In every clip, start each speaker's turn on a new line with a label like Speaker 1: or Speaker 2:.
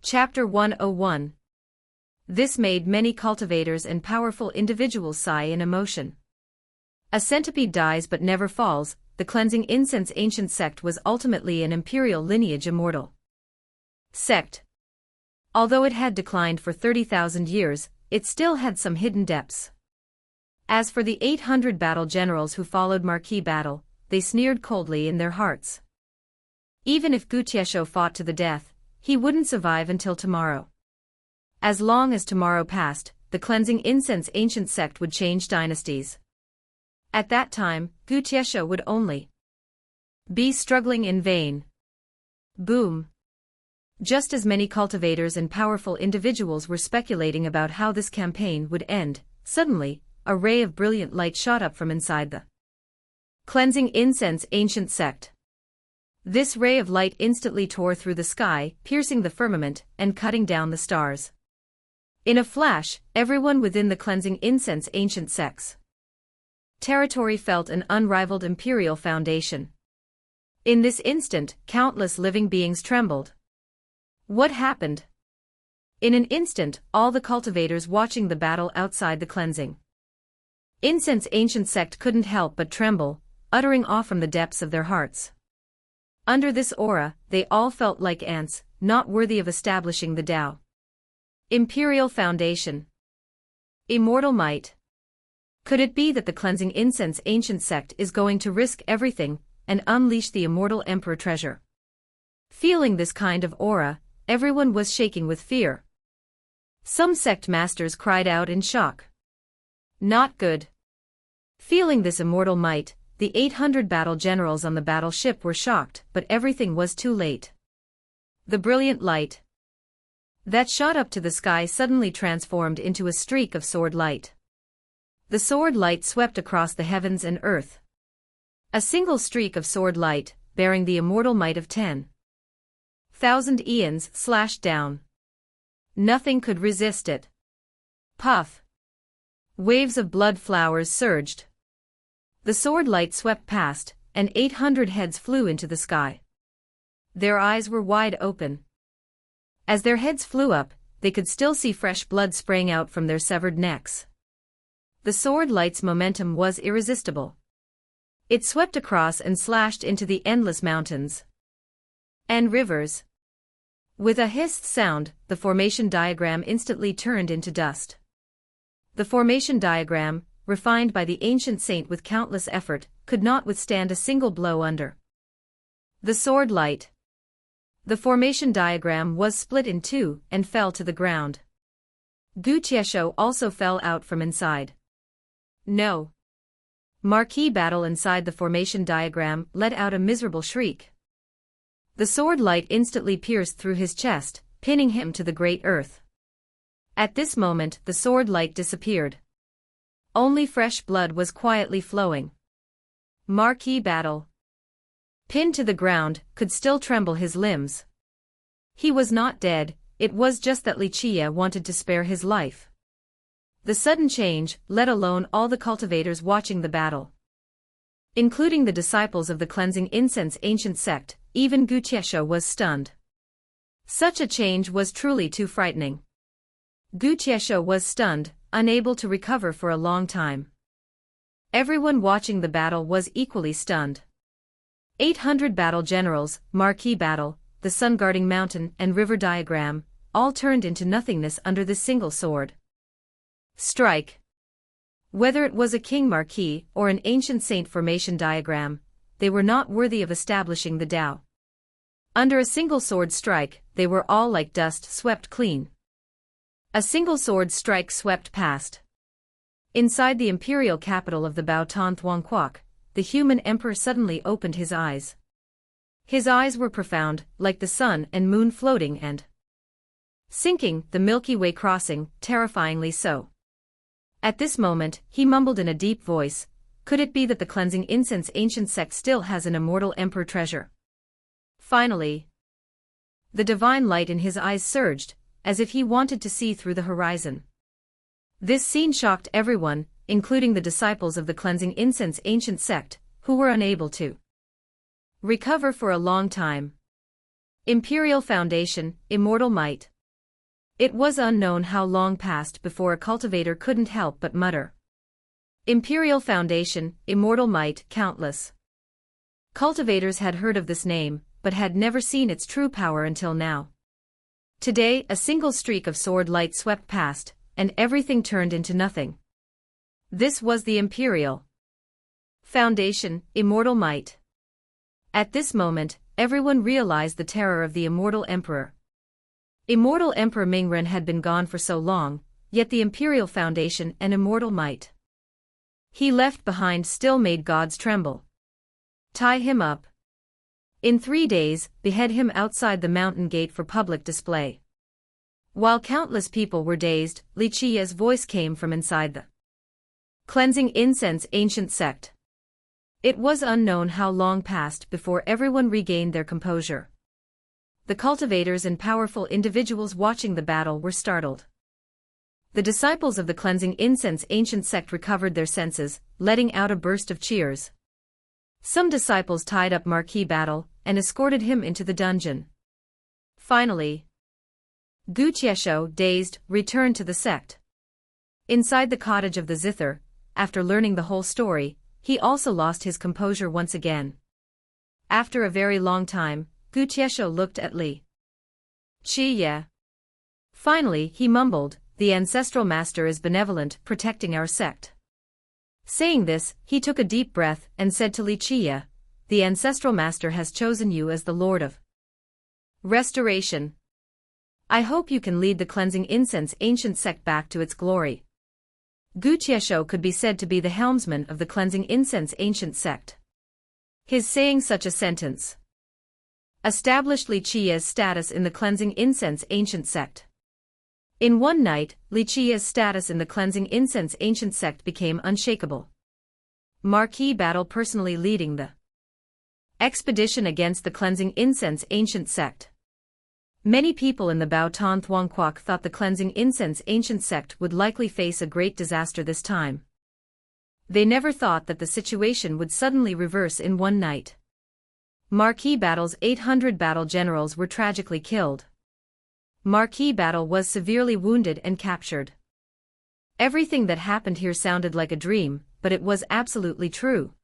Speaker 1: Chapter 101. This made many cultivators and powerful individuals sigh in emotion. A centipede dies but never falls. The cleansing incense ancient sect was ultimately an imperial lineage immortal sect. Although it had declined for 30,000 years, it still had some hidden depths. As for the 800 battle generals who followed Marquis battle, they sneered coldly in their hearts. Even if Qiye fought to the death, he wouldn't survive until tomorrow. As long as tomorrow passed, the cleansing incense ancient sect would change dynasties. At that time, Qiye would only be struggling in vain. Boom. Just as many cultivators and powerful individuals were speculating about how this campaign would end, suddenly, a ray of brilliant light shot up from inside the cleansing incense ancient sect. This ray of light instantly tore through the sky, piercing the firmament and cutting down the stars. In a flash, everyone within the cleansing incense ancient sect's territory felt an unrivaled imperial foundation. In this instant, countless living beings trembled. What happened? In an instant, all the cultivators watching the battle outside the cleansing incense ancient sect couldn't help but tremble, uttering awe from the depths of their hearts. Under this aura, they all felt like ants, not worthy of establishing the Tao. Imperial Foundation. Immortal might. Could it be that the cleansing incense ancient sect is going to risk everything and unleash the immortal emperor treasure? Feeling this kind of aura, everyone was shaking with fear. Some sect masters cried out in shock. Not good. Feeling this immortal might, the 800 battle generals on the battleship were shocked, but everything was too late. The brilliant light that shot up to the sky suddenly transformed into a streak of sword light. The sword light swept across the heavens and earth. A single streak of sword light, bearing the immortal might of 10,000 eons, slashed down. Nothing could resist it. Puff. Waves of blood flowers surged. The sword light swept past, and 800 heads flew into the sky. Their eyes were wide open. As their heads flew up, they could still see fresh blood spraying out from their severed necks. The sword light's momentum was irresistible. It swept across and slashed into the endless mountains and rivers. With a hissed sound, the formation diagram instantly turned into dust. The formation diagram, refined by the ancient saint with countless effort, could not withstand a single blow under the sword light. The formation diagram was split in two and fell to the ground. Qiye also fell out from inside. No. Marquis battle inside the formation diagram let out a miserable shriek. The sword light instantly pierced through his chest, pinning him to the great earth. At this moment, the sword light disappeared. Only fresh blood was quietly flowing. Marquis battle. Pinned to the ground, could still tremble his limbs. He was not dead, it was just that Qiye wanted to spare his life. The sudden change, let alone all the cultivators watching the battle, including the disciples of the cleansing incense ancient sect, even Qiye was stunned. Such a change was truly too frightening. Qiye was stunned, unable to recover for a long time. Everyone watching the battle was equally stunned. 800 battle generals, Marquis battle, the sun-guarding mountain and river diagram, all turned into nothingness under this single sword strike. Whether it was a king Marquis or an ancient saint formation diagram, they were not worthy of establishing the Tao. Under a single sword strike, they were all like dust swept clean. A single sword strike swept past. Inside the imperial capital of the Baotan Thuangquoc, the human emperor suddenly opened his eyes. His eyes were profound, like the sun and moon floating and sinking, the Milky Way crossing, terrifyingly so. At this moment, he mumbled in a deep voice, could it be that the cleansing incense ancient sect still has an immortal emperor treasure? Finally, the divine light in his eyes surged, as if he wanted to see through the horizon. This scene shocked everyone, including the disciples of the cleansing incense ancient sect, who were unable to recover for a long time. Imperial Foundation, Immortal Might. It was unknown how long passed before a cultivator couldn't help but mutter. Imperial Foundation, Immortal Might, Countless. Cultivators had heard of this name, but had never seen its true power until now. Today, a single streak of sword light swept past, and everything turned into nothing. This was the Imperial Foundation, Immortal Might. At this moment, everyone realized the terror of the Immortal Emperor. Immortal Emperor Mingren had been gone for so long, yet the Imperial Foundation and Immortal Might he left behind still made gods tremble. Tie him up. In 3 days, behead him outside the mountain gate for public display. While countless people were dazed, Qiye's voice came from inside the cleansing incense ancient sect. It was unknown how long passed before everyone regained their composure. The cultivators and powerful individuals watching the battle were startled. The disciples of the cleansing incense ancient sect recovered their senses, letting out a burst of cheers. Some disciples tied up Marquis Battle and escorted him into the dungeon. Finally, Qiye, dazed, returned to the sect. Inside the cottage of the zither, after learning the whole story, he also lost his composure once again. After a very long time, Qiye looked at Qiye. Finally, he mumbled, "The ancestral master is benevolent, protecting our sect." Saying this, he took a deep breath and said to Qiye, "The ancestral master has chosen you as the Lord of Restoration. I hope you can lead the cleansing incense ancient sect back to its glory." Qiye could be said to be the helmsman of the cleansing incense ancient sect. His saying such a sentence established Qiye's status in the cleansing incense ancient sect. In one night, Qiye's status in the cleansing incense ancient sect became unshakable. Marquis Battle personally leading the expedition against the cleansing incense ancient sect. Many people in the Bao Tan Thuongquoc thought the cleansing incense ancient sect would likely face a great disaster this time. They never thought that the situation would suddenly reverse in one night. Marquis Battle's 800 battle generals were tragically killed. Marquis Battle was severely wounded and captured. Everything that happened here sounded like a dream, but it was absolutely true.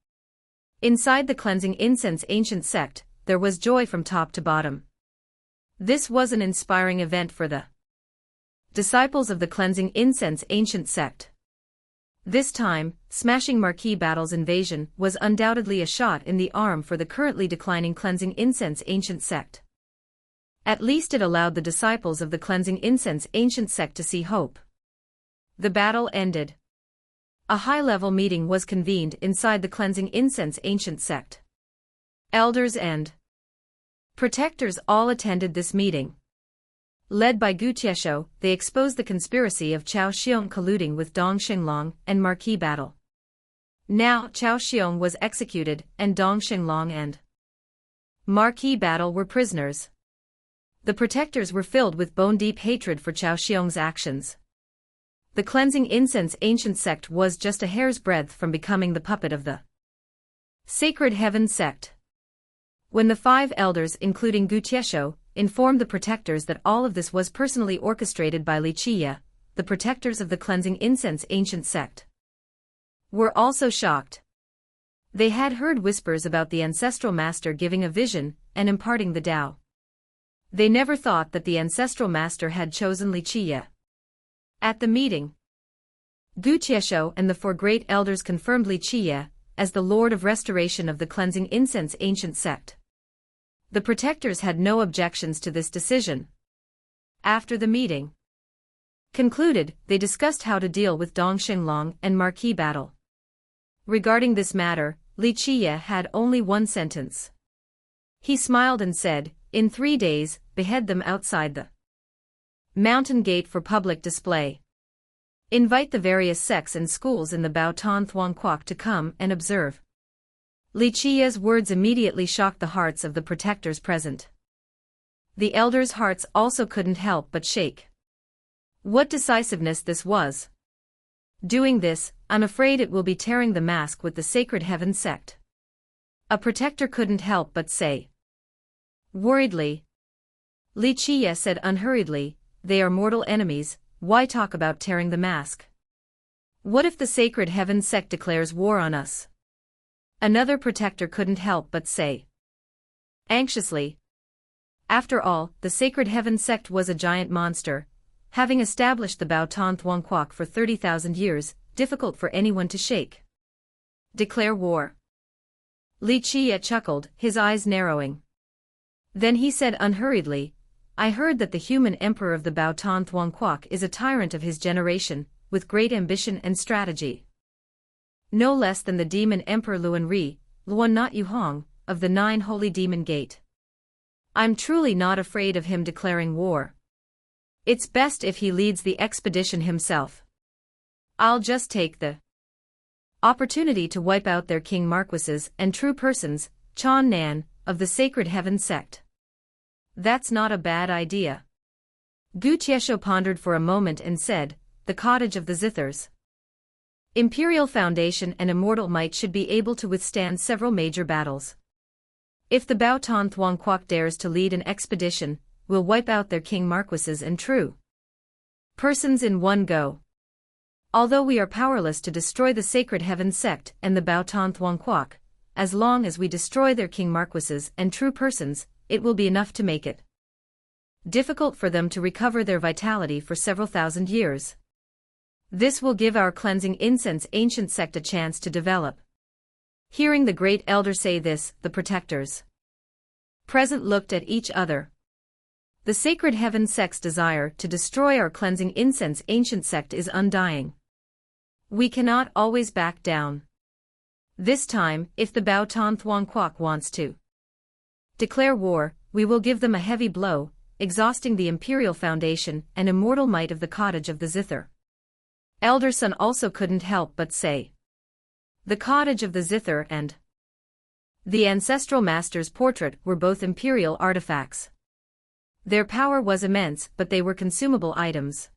Speaker 1: Inside the cleansing incense ancient sect, there was joy from top to bottom. This was an inspiring event for the disciples of the cleansing incense ancient sect. This time, smashing Marquis Battle's invasion was undoubtedly a shot in the arm for the currently declining cleansing incense ancient sect. At least it allowed the disciples of the cleansing incense ancient sect to see hope. The battle ended. A high-level meeting was convened inside the cleansing incense ancient sect. Elders and protectors all attended this meeting. Led by Qiye, they exposed the conspiracy of Chao Xiong colluding with Dong Xinglong and Marquis Battle. Now Chao Xiong was executed and Dong Xinglong and Marquis Battle were prisoners. The protectors were filled with bone-deep hatred for Chao Xiong's actions. The cleansing incense ancient sect was just a hair's breadth from becoming the puppet of the Sacred Heaven sect. When the 5 elders including Qiye informed the protectors that all of this was personally orchestrated by Qiye, the protectors of the cleansing incense ancient sect were also shocked. They had heard whispers about the ancestral master giving a vision and imparting the Tao. They never thought that the ancestral master had chosen Qiye. At the meeting, Qiye and the 4 great elders confirmed Qiye as the Lord of Restoration of the cleansing incense ancient sect. The protectors had no objections to this decision. After the meeting concluded, they discussed how to deal with Dong Xinglong and Marquis Battle. Regarding this matter, Qiye had only one sentence. He smiled and said, "In 3 days, behead them outside the mountain gate for public display. Invite the various sects and schools in the Bao Tan Thuongquoc to come and observe." Qiye's words immediately shocked the hearts of the protectors present. The elders' hearts also couldn't help but shake. What decisiveness this was! Doing this, I'm afraid it will be tearing the mask with the Sacred Heaven sect. A protector couldn't help but say. Worriedly, Qiye said unhurriedly, they are mortal enemies, why talk about tearing the mask? What if the Sacred Heaven sect declares war on us? Another protector couldn't help but say anxiously. After all, the Sacred Heaven sect was a giant monster, having established the Bao Tan Thuong Quoc for 30,000 years, difficult for anyone to shake. Declare war. Qiye chuckled, his eyes narrowing. Then he said unhurriedly, I heard that the human emperor of the Bao Tan Thuong Quoc is a tyrant of his generation, with great ambition and strategy. No less than the demon emperor Luan Ri, Luan Not Yu Hong, of the 9 Holy Demon Gate. I'm truly not afraid of him declaring war. It's best if he leads the expedition himself. I'll just take the opportunity to wipe out their king marquises and true persons, Chan Nan, of the Sacred Heaven sect. That's not a bad idea. Gu Qiesho pondered for a moment and said, the cottage of the Zithers. Imperial Foundation and Immortal Might should be able to withstand several major battles. If the Bao Tan Thuong Quoc dares to lead an expedition, we'll wipe out their king marquises and true persons in one go. Although we are powerless to destroy the Sacred Heaven sect and the Bao Tan Thuong Quoc, as long as we destroy their king marquises and true persons, it will be enough to make it difficult for them to recover their vitality for several thousand years. This will give our cleansing incense ancient sect a chance to develop. Hearing the great elder say this, the protectors present looked at each other. The Sacred Heaven sect's desire to destroy our cleansing incense ancient sect is undying. We cannot always back down. This time, if the Bao Tan Thuong Quoc wants to declare war, we will give them a heavy blow, exhausting the Imperial Foundation and immortal might of the cottage of the Zither. Elder Sun also couldn't help but say, the cottage of the Zither and the ancestral master's portrait were both imperial artifacts. Their power was immense, but they were consumable items.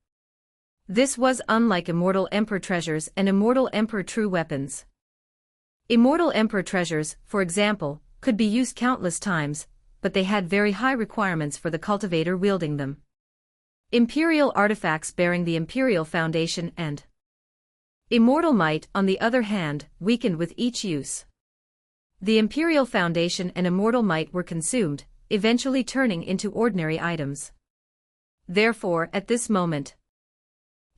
Speaker 1: This was unlike Immortal Emperor treasures and Immortal Emperor true weapons. Immortal Emperor treasures, for example, could be used countless times, but they had very high requirements for the cultivator wielding them. Imperial artifacts bearing the Imperial Foundation and Immortal Might, on the other hand, weakened with each use. The Imperial Foundation and Immortal Might were consumed, eventually turning into ordinary items. Therefore, at this moment,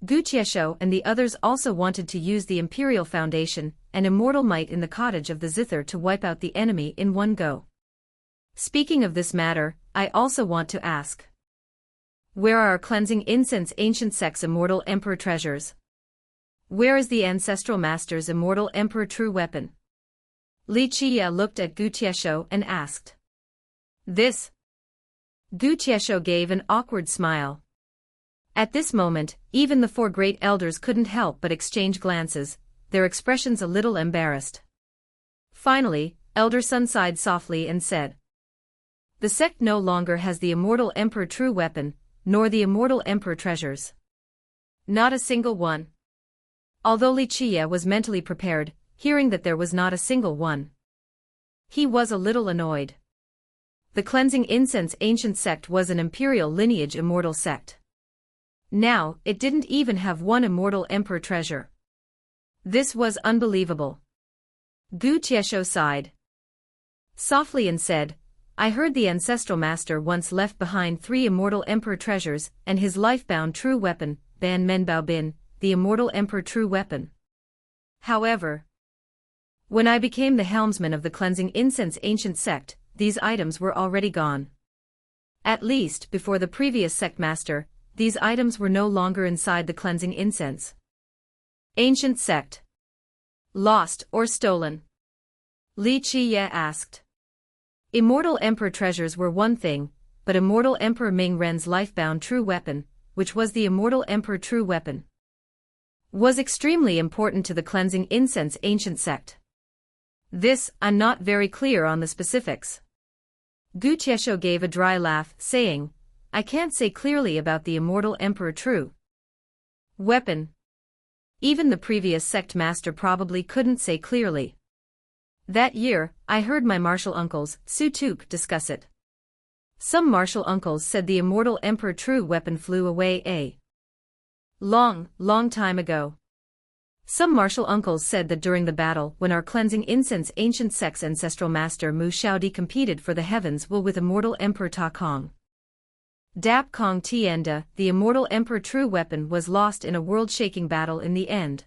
Speaker 1: Gu Qiesho and the others also wanted to use the Imperial Foundation and Immortal Might in the cottage of the Zither to wipe out the enemy in one go. Speaking of this matter, I also want to ask, where are our cleansing incense ancient sect's Immortal Emperor treasures? Where is the ancestral master's Immortal Emperor true weapon? Qiye looked at Gu Qiesho and asked. This? Gu Qiesho gave an awkward smile. At this moment, even the 4 great elders couldn't help but exchange glances, their expressions a little embarrassed. Finally, Elder Sun sighed softly and said, the sect no longer has the Immortal Emperor true weapon, nor the Immortal Emperor treasures. Not a single one. Although Qiye was mentally prepared, hearing that there was not a single one, he was a little annoyed. The cleansing incense ancient sect was an imperial lineage immortal sect. Now, it didn't even have one Immortal Emperor treasure. This was unbelievable. Gu Qiesho sighed softly and said, I heard the ancestral master once left behind 3 Immortal Emperor treasures and his life-bound true weapon, Ban Men Bao Bin, the Immortal Emperor true weapon. However, when I became the helmsman of the cleansing incense ancient sect, these items were already gone. At least, before the previous sect master, these items were no longer inside the cleansing incense ancient sect. Lost or stolen? Qiye asked. Immortal Emperor treasures were one thing, but Immortal Emperor Ming Ren's life-bound true weapon, which was the Immortal Emperor true weapon, was extremely important to the cleansing incense ancient sect. This, I'm not very clear on the specifics. Gu Qiesho gave a dry laugh, saying, I can't say clearly about the Immortal Emperor true weapon. Even the previous sect master probably couldn't say clearly. That year, I heard my martial uncles, Su Tuk, discuss it. Some martial uncles said the immortal emperor true weapon flew away a long time ago. Some martial uncles said that during the battle when our cleansing incense ancient sect's ancestral master Mu Shaodi competed for the heavens will with immortal emperor Ta Kong. Dap Kong Tienda, the immortal emperor true weapon was lost in a world-shaking battle in the end.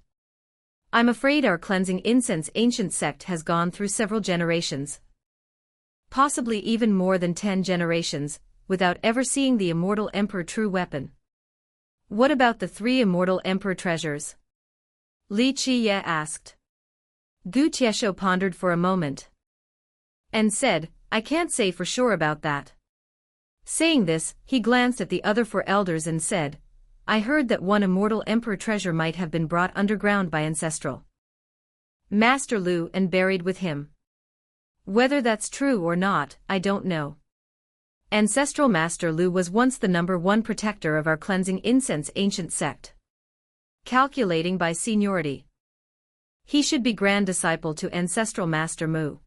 Speaker 1: I'm afraid our cleansing incense ancient sect has gone through several generations. Possibly even more than 10 generations, without ever seeing the immortal emperor true weapon. What about the 3 immortal emperor treasures? Li Qiye asked. Gu Tiesho pondered for a moment. And said, I can't say for sure about that. Saying this, he glanced at the other 4 elders and said, I heard that one immortal emperor treasure might have been brought underground by ancestral Master Lu and buried with him. Whether that's true or not, I don't know. Ancestral Master Lu was once the #1 protector of our cleansing incense ancient sect. Calculating by seniority. He should be grand disciple to Ancestral Master Mu.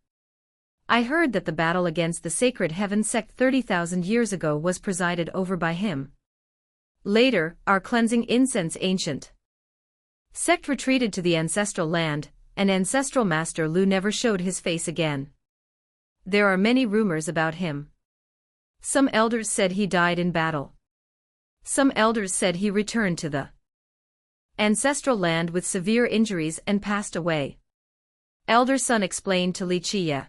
Speaker 1: I heard that the battle against the Sacred Heaven sect 30,000 years ago was presided over by him. Later, our cleansing incense ancient sect retreated to the ancestral land, and Ancestral Master Lu never showed his face again. There are many rumors about him. Some elders said he died in battle. Some elders said he returned to the ancestral land with severe injuries and passed away. Elder Sun explained to Li Qiye.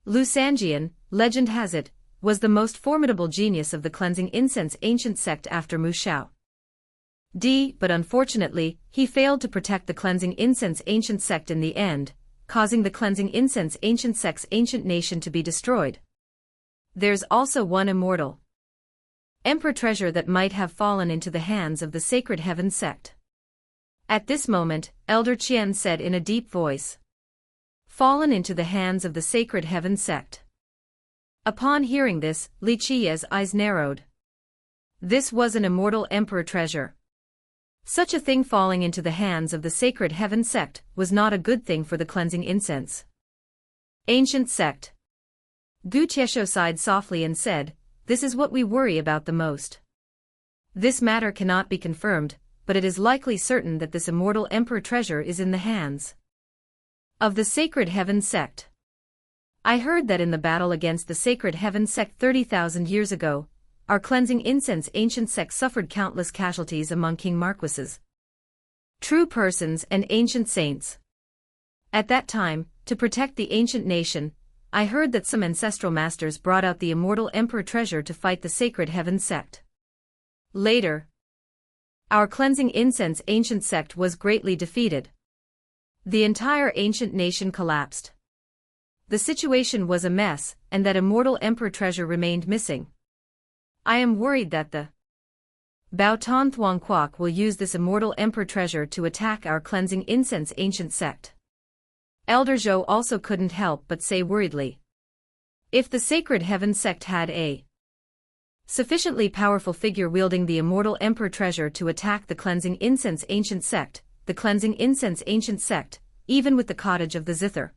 Speaker 1: Lu Sanjian, legend has it, was the most formidable genius of the cleansing incense ancient sect after Mu Shao. But unfortunately, he failed to protect the cleansing incense ancient sect in the end, causing the cleansing incense ancient sect's ancient nation to be destroyed. There's also one immortal emperor treasure that might have fallen into the hands of the Sacred Heaven sect. At this moment, Elder Qian said in a deep voice. Fallen into the hands of the Sacred Heaven sect. Upon hearing this, Li Qiye's eyes narrowed. This was an immortal emperor treasure. Such a thing falling into the hands of the Sacred Heaven sect was not a good thing for the cleansing incense ancient sect. Gu Tiesho sighed softly and said, This is what we worry about the most. This matter cannot be confirmed, but it is likely certain that this immortal emperor treasure is in the hands of the Sacred Heaven sect. I heard that in the battle against the Sacred Heaven sect 30,000 years ago, our cleansing incense ancient sect suffered countless casualties among king marquises, true persons and ancient saints. At that time, to protect the ancient nation, I heard that some ancestral masters brought out the immortal emperor treasure to fight the Sacred Heaven sect. Later, our cleansing incense ancient sect was greatly defeated. The entire ancient nation collapsed. The situation was a mess, and that immortal emperor treasure remained missing. I am worried that the Bao Tan Thuong Quoc will use this immortal emperor treasure to attack our cleansing incense ancient sect. Elder Zhou also couldn't help but say worriedly. If the Sacred Heaven sect had a sufficiently powerful figure wielding the immortal emperor treasure to attack the cleansing incense ancient sect, the cleansing incense ancient sect, even with the cottage of the zither,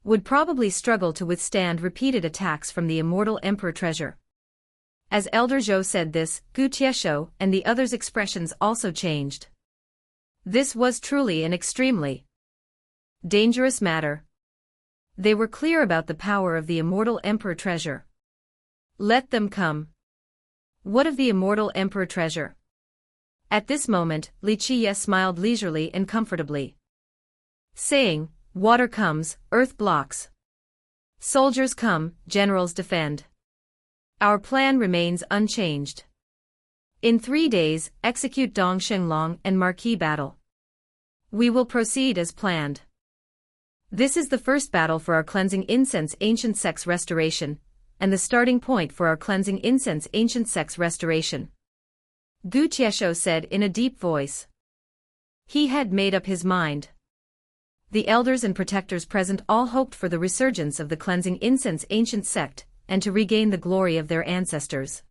Speaker 1: would probably struggle to withstand repeated attacks from the immortal emperor treasure. As Elder Zhou said this, Gu Tiesho and the others' expressions also changed. This was truly an extremely dangerous matter. They were clear about the power of the immortal emperor treasure. Let them come. What of the immortal emperor treasure? At this moment, Li Qiye smiled leisurely and comfortably, saying, Water comes, earth blocks. Soldiers come, generals defend. Our plan remains unchanged. In 3 days, execute Dong Shenglong and Marquis battle. We will proceed as planned. This is the first battle for our cleansing incense ancient sect's restoration, and the starting point for our cleansing incense ancient sect's restoration. Gu Tiesho said in a deep voice. He had made up his mind. The elders and protectors present all hoped for the resurgence of the cleansing incense ancient sect, and to regain the glory of their ancestors.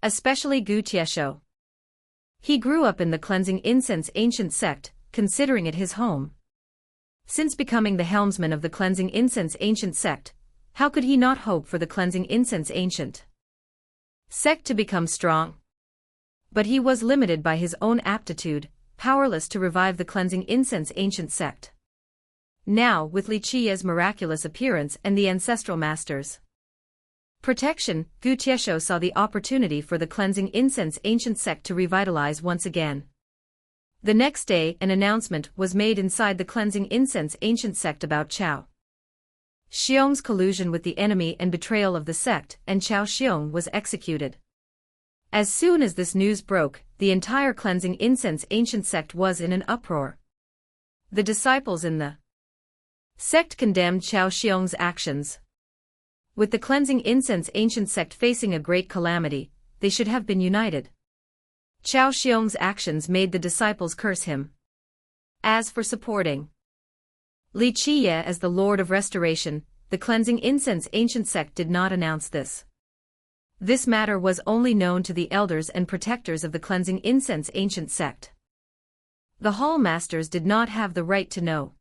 Speaker 1: Especially Gu Tiesho. He grew up in the cleansing incense ancient sect, considering it his home. Since becoming the helmsman of the cleansing incense ancient sect, How could he not hope for the cleansing incense ancient sect to become strong? But he was limited by his own aptitude, powerless to revive the cleansing incense ancient sect. Now, with Li Qiye's miraculous appearance and the ancestral masters' protection, Gu Tieshou saw the opportunity for the cleansing incense ancient sect to revitalize once again. The next day, an announcement was made inside the cleansing incense ancient sect about Chao Xiong's collusion with the enemy and betrayal of the sect, and Chao Xiong was executed. As soon as this news broke, the entire cleansing incense ancient sect was in an uproar. The disciples in the sect condemned Chao Xiong's actions. With the cleansing incense ancient sect facing a great calamity, they should have been united. Chao Xiong's actions made the disciples curse him. As for supporting Li Qiye as the Lord of Restoration, the cleansing incense ancient sect did not announce this. This matter was only known to the elders and protectors of the cleansing incense ancient sect. The hall masters did not have the right to know.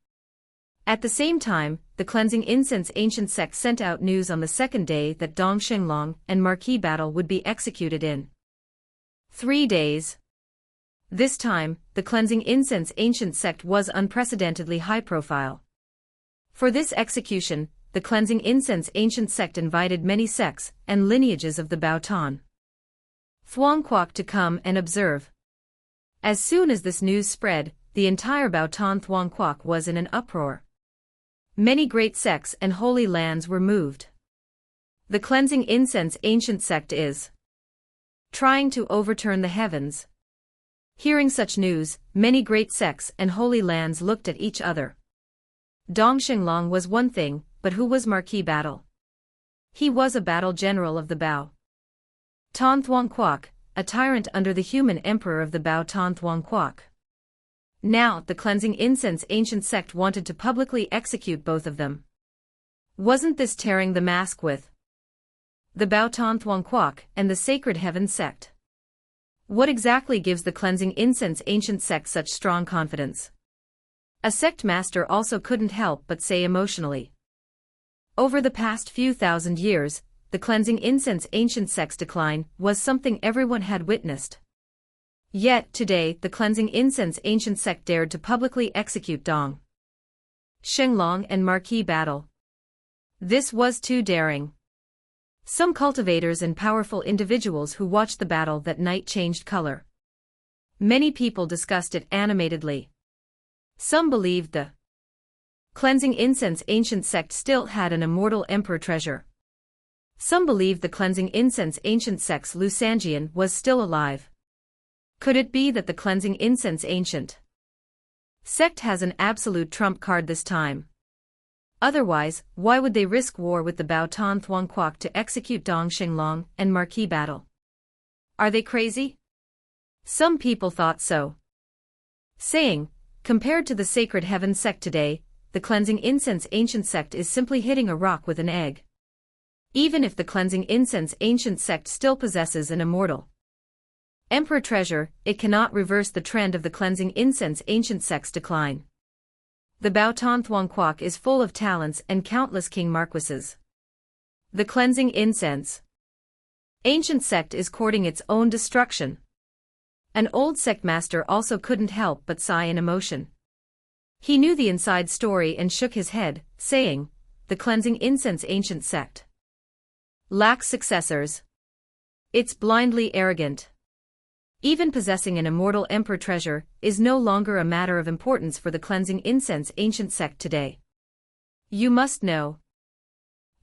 Speaker 1: At the same time, the cleansing incense ancient sect sent out news on the second day that Dong Xinglong and Marquis Battle would be executed in 3 days. This time, the cleansing incense ancient sect was unprecedentedly high profile. For this execution, the cleansing incense ancient sect invited many sects and lineages of the Baotan Thuangquoc to come and observe. As soon as this news spread, the entire Baotan Thuangquoc was in an uproar. Many great sects and holy lands were moved. The cleansing incense ancient sect is trying to overturn the heavens. Hearing such news, many great sects and holy lands looked at each other. Dong Xinglong was one thing, but who was Marquis Battle? He was a battle general of the Bao Tan Thuangquoc, a tyrant under the human emperor of the Bao Tan Thuangquoc. Now, the cleansing incense ancient sect wanted to publicly execute both of them. Wasn't this tearing the mask with the Bao Tan Thuangquoc and the Sacred Heaven sect? What exactly gives the cleansing incense ancient sect such strong confidence? A sect master also couldn't help but say emotionally. Over the past few thousand years, the cleansing incense ancient sect's decline was something everyone had witnessed. Yet, today, the cleansing incense ancient sect dared to publicly execute Dong Xinglong and Marquis Battle. This was too daring. Some cultivators and powerful individuals who watched the battle that night changed color. Many people discussed it animatedly. Some believed the cleansing incense ancient sect still had an immortal emperor treasure. Some believed the cleansing incense ancient sect's Lu Sanjian was still alive. Could it be that the cleansing incense ancient sect has an absolute trump card this time? Otherwise, why would they risk war with the Bao Tan Thuangquoc to execute Dong Xinglong and Marquis Battle? Are they crazy? Some people thought so. Saying, compared to the Sacred Heaven sect today, the cleansing incense ancient sect is simply hitting a rock with an egg. Even if the cleansing incense ancient sect still possesses an immortal emperor treasure, it cannot reverse the trend of the cleansing incense ancient sect's decline. The Bao Tan Thuangquoc is full of talents and countless king marquises. The cleansing incense ancient sect is courting its own destruction. An old sect master also couldn't help but sigh in emotion. He knew the inside story and shook his head, saying, the cleansing incense ancient sect lacks successors. It's blindly arrogant. Even possessing an immortal emperor treasure is no longer a matter of importance for the cleansing incense ancient sect today. You must know.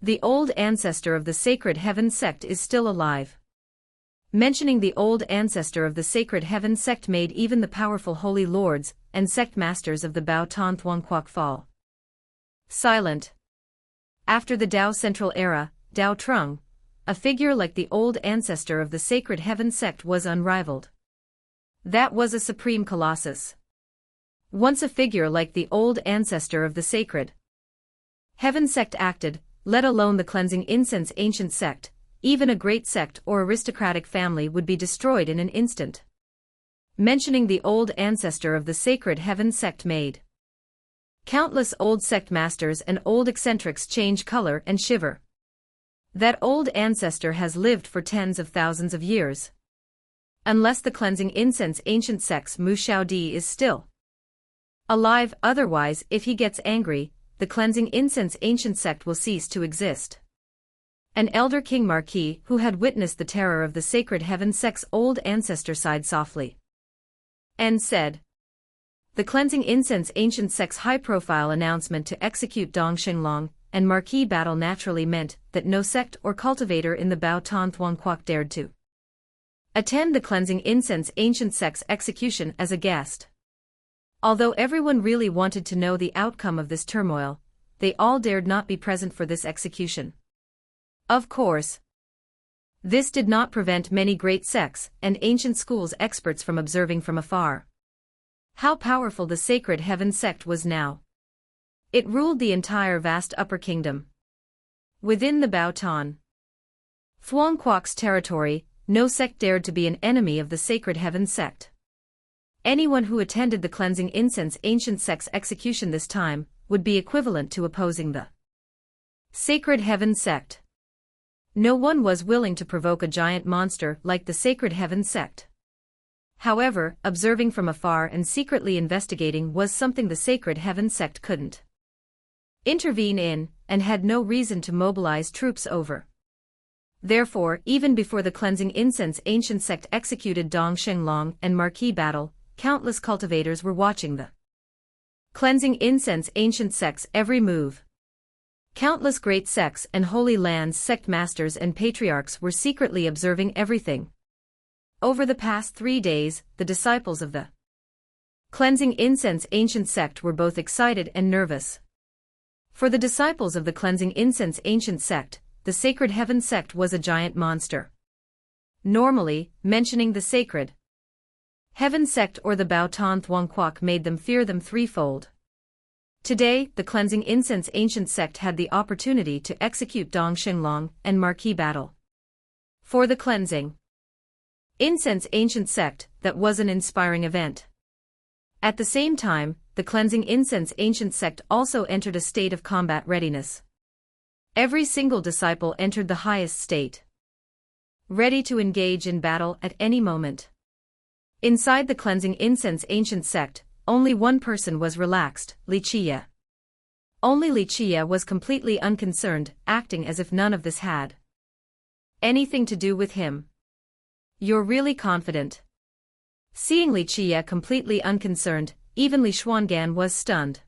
Speaker 1: The old ancestor of the Sacred Heaven sect is still alive. Mentioning the old ancestor of the Sacred Heaven sect made even the powerful holy lords and sect masters of the Bao Tan Thuangquoc fall silent. After the Dao Central era, Dao Trung, a figure like the old ancestor of the Sacred Heaven sect was unrivaled. That was a supreme colossus. Once a figure like the old ancestor of the Sacred Heaven sect acted, let alone the cleansing incense ancient sect, even a great sect or aristocratic family would be destroyed in an instant. Mentioning the old ancestor of the Sacred Heaven sect made Countless old sect masters and old eccentrics change color and shiver. That old ancestor has lived for tens of thousands of years. Unless the cleansing incense ancient sect's Mu Shao Di is still alive, otherwise, if he gets angry, the cleansing incense ancient sect will cease to exist. An elder king Marquis, who had witnessed the terror of the sacred heaven sect's old ancestor, sighed softly and said, "The cleansing incense ancient sect's high-profile announcement to execute Dong Xinglong and Marquis battle naturally meant that no sect or cultivator in the Bao Tan Thuong Quoc dared to attend the cleansing incense ancient sect's execution as a guest. Although everyone really wanted to know the outcome of this turmoil, they all dared not be present for this execution. Of course, this did not prevent many great sects and ancient schools experts from observing from afar how powerful the sacred heaven sect was now. It ruled the entire vast upper kingdom. Within the Bao Tan Thuong Quoc's territory, no sect dared to be an enemy of the sacred heaven sect. Anyone who attended the cleansing incense ancient sect's execution this time would be equivalent to opposing the sacred heaven sect. No one was willing to provoke a giant monster like the sacred heaven sect. However, observing from afar and secretly investigating was something the sacred heaven sect couldn't intervene in, and had no reason to mobilize troops over. Therefore, even before the cleansing incense ancient sect executed Dong Xinglong and Marquis battle, countless cultivators were watching the cleansing incense ancient sect's every move. Countless great sects and holy lands sect masters and patriarchs were secretly observing everything. Over the past 3 days, the disciples of the cleansing incense ancient sect were both excited and nervous. For the disciples of the cleansing incense ancient sect, the sacred heaven sect was a giant monster. Normally, mentioning the sacred heaven sect or the Bao Tan Thuong Quoc made them fear them threefold. Today, the cleansing incense ancient sect had the opportunity to execute Dong Xinglong and Marquis battle. For the cleansing incense ancient sect, that was an inspiring event. At the same time, the cleansing incense ancient sect also entered a state of combat readiness. Every single disciple entered the highest state, ready to engage in battle at any moment. Inside the cleansing incense ancient sect, only one person was relaxed, Qiye. Only Qiye was completely unconcerned, acting as if none of this had anything to do with him. "You're really confident?" Seeing Qiye completely unconcerned, even Li Xuangan was stunned.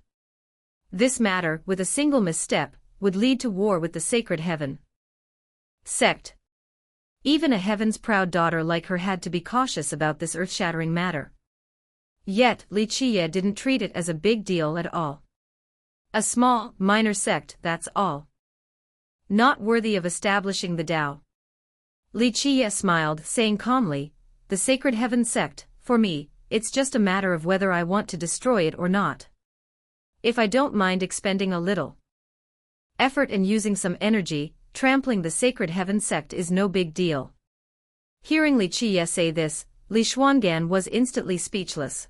Speaker 1: This matter, with a single misstep, would lead to war with the sacred heaven sect. Even a heaven's proud daughter like her had to be cautious about this earth-shattering matter. Yet, Qiye didn't treat it as a big deal at all. A small, minor sect, that's all. Not worthy of establishing the Tao. Qiye smiled, saying calmly, "The sacred heaven sect, for me, it's just a matter of whether I want to destroy it or not. If I don't mind expending a little effort and using some energy, trampling the sacred heaven sect is no big deal." Hearing Qiye say this, Li Xuangan was instantly speechless.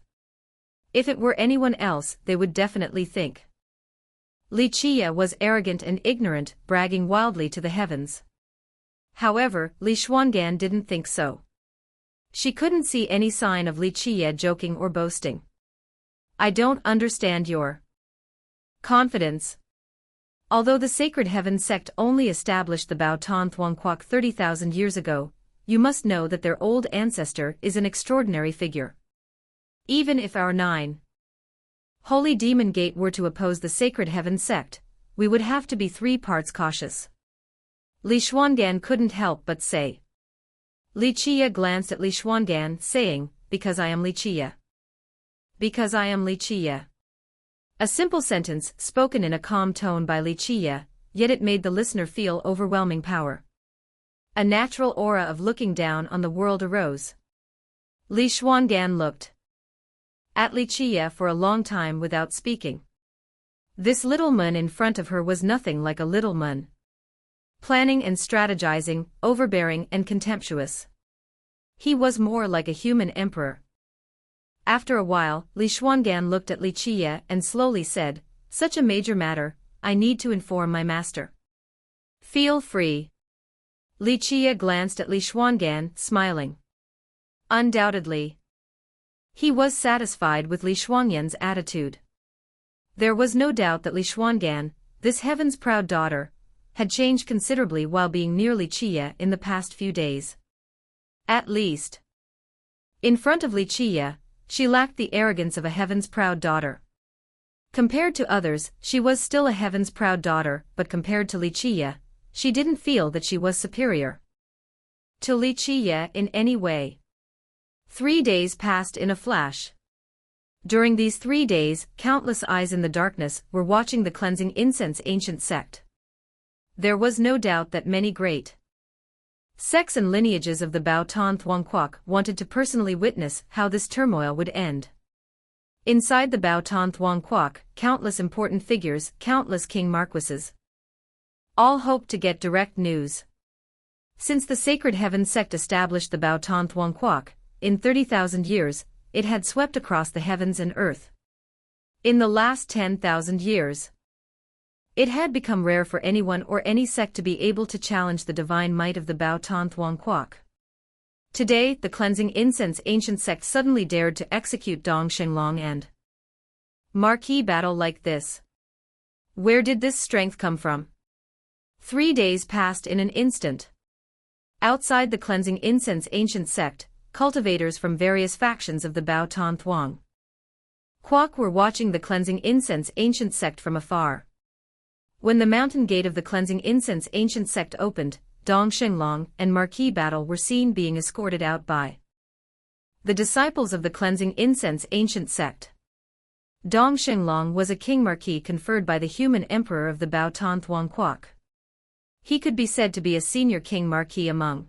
Speaker 1: If it were anyone else, they would definitely think Qiye was arrogant and ignorant, bragging wildly to the heavens. However, Li Xuangan didn't think so. She couldn't see any sign of Qiye joking or boasting. "I don't understand your confidence. Although the sacred heaven sect only established the Bao Tan Thuong Quoc 30,000 years ago, you must know that their old ancestor is an extraordinary figure. Even if our 9 Holy Demon Gate were to oppose the sacred heaven sect, we would have to be 3 parts cautious." Li Xuangan couldn't help but say. Qiye glanced at Li Xuangan, saying, "Because I am Qiye. Because I am Qiye." A simple sentence, spoken in a calm tone by Qiye, yet it made the listener feel overwhelming power. A natural aura of looking down on the world arose. Li Xuangan looked at Qiye for a long time without speaking. This little man in front of her was nothing like a little man. Planning and strategizing, overbearing and contemptuous. He was more like a human emperor. After a while, Li Xuangan looked at Qiye and slowly said, Such a major matter, I need to inform my master. Feel free. Qiye glanced at Li Xuangan, smiling. Undoubtedly. He was satisfied with Li Xuangan's attitude. There was no doubt that Li Xuangan, this heaven's proud daughter, had changed considerably while being near Qiye in the past few days. At least. In front of Qiye, she lacked the arrogance of a heaven's proud daughter. Compared to others, she was still a heaven's proud daughter, but compared to Qiye, she didn't feel that she was superior to Qiye in any way. 3 days passed in a flash. During these 3 days, countless eyes in the darkness were watching the cleansing incense ancient sect. There was no doubt that many great sects and lineages of the Bao Tan Thuong Quoc wanted to personally witness how this turmoil would end. Inside the Bao Tan Thuong Quoc, countless important figures, countless king marquises, all hoped to get direct news. Since the Sacred Heaven sect established the Bao Tan Thuong Quoc, in 30,000 years, it had swept across the heavens and earth. In the last 10,000 years, it had become rare for anyone or any sect to be able to challenge the divine might of the Bao Tan Thuong Quoc. Today, the cleansing incense ancient sect suddenly dared to execute Dong Xinglong and marquee battle like this. Where did this strength come from? 3 days passed in an instant. Outside the cleansing incense ancient sect, cultivators from various factions of the Bao Tan Thuong Quoc were watching the cleansing incense ancient sect from afar. When the mountain gate of the cleansing incense ancient sect opened, Dong Xinglong and marquee battle were seen being escorted out by the disciples of the cleansing incense ancient sect. Dong Xinglong was a king marquis conferred by the human emperor of the Bao Tan Thuong Quoc. He could be said to be a senior king marquis among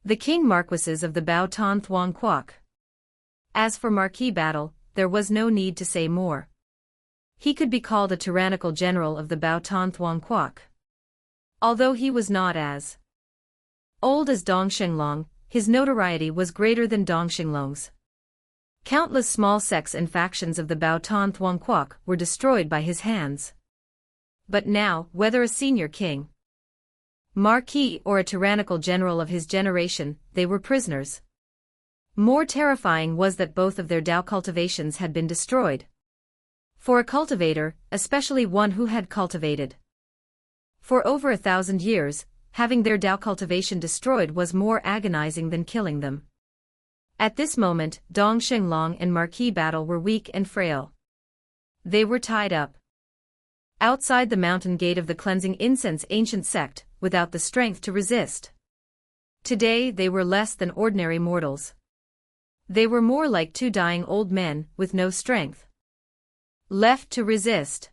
Speaker 1: the king marquises of the Bao Tan Thuong Quoc. As for marquee battle, there was no need to say more. He could be called a tyrannical general of the Bao Tan Thuong Quoc. Although he was not as old as Dong Xinglong, his notoriety was greater than Dong Xinglong's. Countless small sects and factions of the Bao Tan Thuong Quoc were destroyed by his hands. But now, whether a senior king, marquis or a tyrannical general of his generation, they were prisoners. More terrifying was that both of their Dao cultivations had been destroyed. For a cultivator, especially one who had cultivated for over 1,000 years, having their Dao cultivation destroyed was more agonizing than killing them. At this moment, Dong Xinglong and marquee battle were weak and frail. They were tied up outside the mountain gate of the cleansing incense ancient sect, without the strength to resist. Today they were less than ordinary mortals. They were more like 2 dying old men, with no strength left to resist.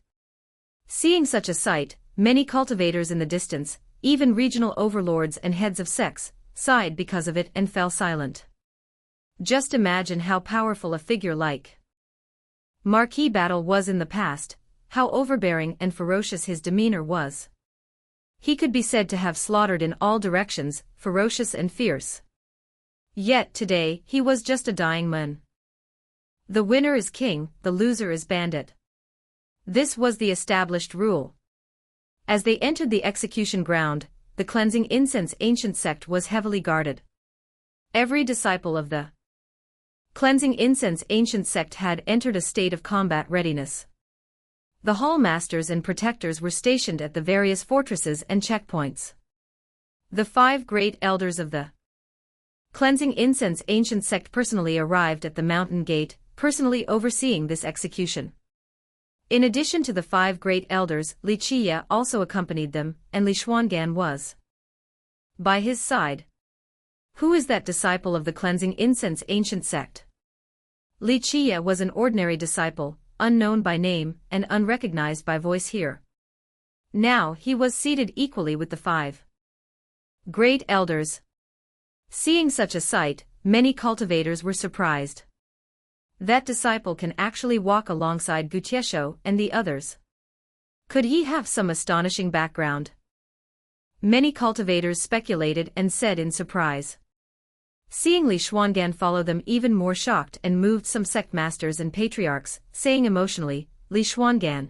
Speaker 1: Seeing such a sight, many cultivators in the distance, even regional overlords and heads of sects, sighed because of it and fell silent. Just imagine how powerful a figure like marquee battle was in the past, how overbearing and ferocious his demeanor was. He could be said to have slaughtered in all directions, ferocious and fierce. Yet today, he was just a dying man. The winner is king, the loser is bandit. This was the established rule. As they entered the execution ground, the cleansing incense ancient sect was heavily guarded. Every disciple of the cleansing incense ancient sect had entered a state of combat readiness. The hall masters and protectors were stationed at the various fortresses and checkpoints. The 5 great elders of the cleansing incense ancient sect personally arrived at the mountain gate, personally overseeing this execution. In addition to the 5 great elders, Qiye also accompanied them, and Li Xuangan was by his side. Who is that disciple of the cleansing incense ancient sect? Qiye was an ordinary disciple, unknown by name and unrecognized by voice here. Now he was seated equally with the 5 great elders. Seeing such a sight, many cultivators were surprised. That disciple can actually walk alongside Gutiesho and the others. Could he have some astonishing background? Many cultivators speculated and said in surprise. Seeing Li Xuangan follow them, even more shocked and moved some sect masters and patriarchs, saying emotionally, Li Xuangan,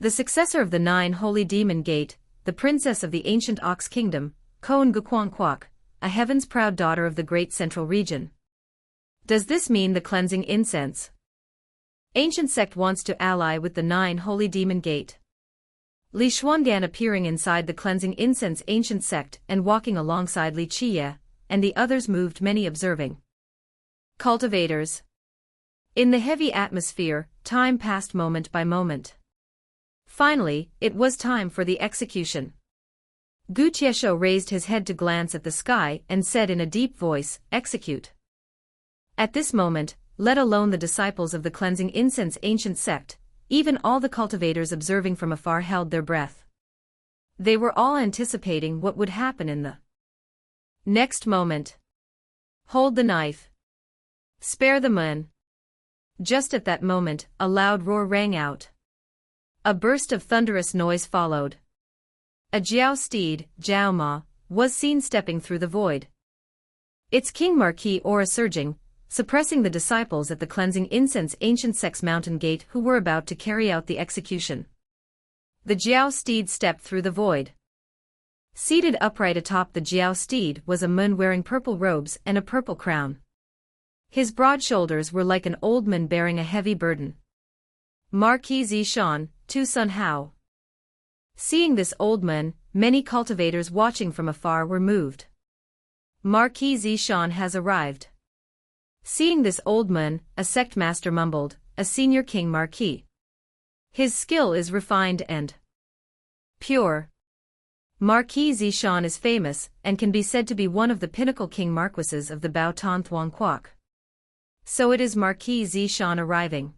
Speaker 1: The successor of the 9 Holy Demon Gate, the princess of the ancient Ox Kingdom, Koan Guquan, a heaven's proud daughter of the great central region. Does this mean the cleansing incense? Ancient sect wants to ally with the 9 Holy Demon Gate. Li Xuangan appearing inside the cleansing incense ancient sect and walking alongside Li Qiye, and the others moved many observing. Cultivators. In the heavy atmosphere, time passed moment by moment. Finally, it was time for the execution. Gu Qiesho raised his head to glance at the sky and said in a deep voice, "Execute." At this moment, let alone the disciples of the cleansing incense ancient sect, even all the cultivators observing from afar held their breath. They were all anticipating what would happen in the next moment. Hold the knife. Spare the man. Just at that moment, a loud roar rang out. A burst of thunderous noise followed. A Jiao steed, Jiao Ma, was seen stepping through the void. Its king marquis aura surging, suppressing the disciples at the cleansing incense ancient sect's mountain gate who were about to carry out the execution. The Jiao steed stepped through the void. Seated upright atop the Jiao steed was a man wearing purple robes and a purple crown. His broad shoulders were like an old man bearing a heavy burden. Marquis Zishan, Tu Sun Hao. Seeing this old man, many cultivators watching from afar were moved. Marquis Zishan has arrived. Seeing this old man, a sect master mumbled, a senior king marquis. His skill is refined and pure. Marquis Zishan is famous and can be said to be one of the pinnacle king marquises of the Bao Tan Thuong Quoc. So it is Marquis Zishan arriving.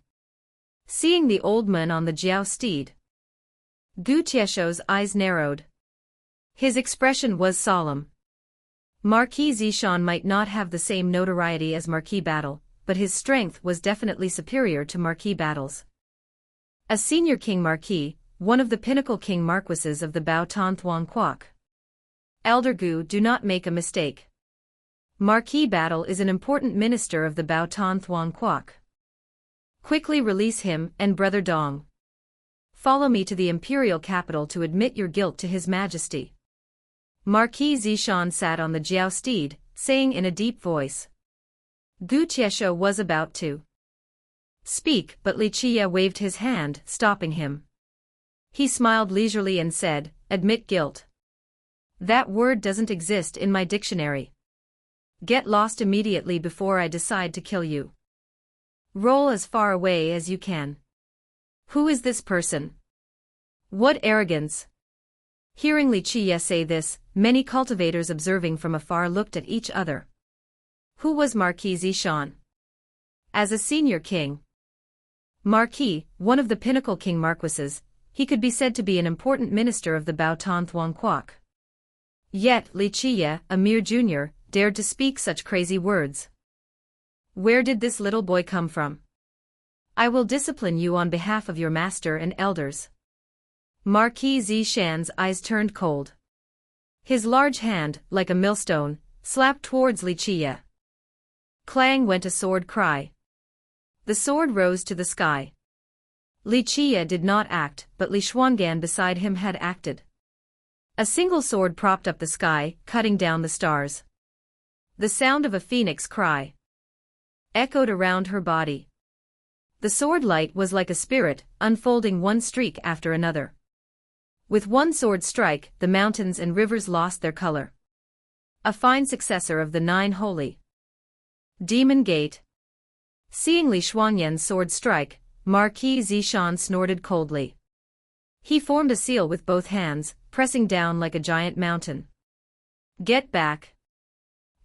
Speaker 1: Seeing the old man on the Jiao steed, Gu Qiesho's eyes narrowed. His expression was solemn. Marquis Zishan might not have the same notoriety as Marquis Battle, but his strength was definitely superior to Marquis Battle's. A senior king marquis, one of the pinnacle king marquises of the Bao Tan Thuong Quoc. Elder Gu, do not make a mistake. Marquis Battle is an important minister of the Bao Tan Thuong Quoc. Quickly release him and Brother Dong. Follow me to the imperial capital to admit your guilt to His Majesty. Marquis Zishan sat on the Jiao steed, saying in a deep voice. Gu Qiesho was about to speak, but Li Qiye waved his hand, stopping him. He smiled leisurely and said, "Admit guilt. That word doesn't exist in my dictionary. Get lost immediately before I decide to kill you. Roll as far away as you can." Who is this person? What arrogance! Hearing Li Qiye say this, many cultivators observing from afar looked at each other. Who was Marquis Zishan? As a senior king marquis, one of the pinnacle king marquises, he could be said to be an important minister of the Bao Tan Thuong Quoc. Yet Li Qiye, a mere junior, dared to speak such crazy words. Where did this little boy come from? I will discipline you on behalf of your master and elders. Marquis Zishan's eyes turned cold. His large hand, like a millstone, slapped towards Li Qiye. Clang went a sword cry. The sword rose to the sky. Li Qiye did not act, but Li Xuangan beside him had acted. A single sword propped up the sky, cutting down the stars. The sound of a phoenix cry echoed around her body. The sword light was like a spirit, unfolding one streak after another. With one sword strike, the mountains and rivers lost their color. A fine successor of the 9 Holy Demon Gate. Seeing Li Xuanyan's sword strike, Marquis Zishan snorted coldly. He formed a seal with both hands, pressing down like a giant mountain. Get back.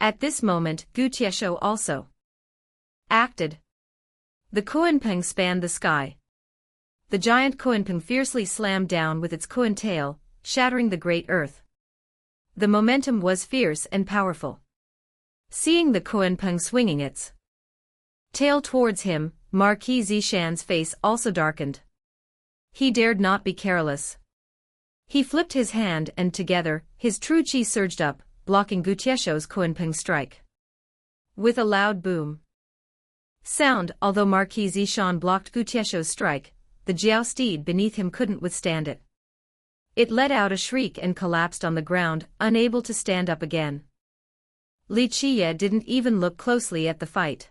Speaker 1: At this moment, Gu Qiesho also acted. The Kuanpeng spanned the sky. The giant Kuanpeng fiercely slammed down with its Kuan tail, shattering the great earth. The momentum was fierce and powerful. Seeing the Kuanpeng swinging its tail towards him, Marquis Zishan's face also darkened. He dared not be careless. He flipped his hand and together, his true chi surged up, blocking Gu Qiesho's Kuanpeng strike. With a loud boom sound, although Marquis Zishan blocked Gu Qiesho's strike, the Jiao steed beneath him couldn't withstand it. It let out a shriek and collapsed on the ground, unable to stand up again. Qiye didn't even look closely at the fight.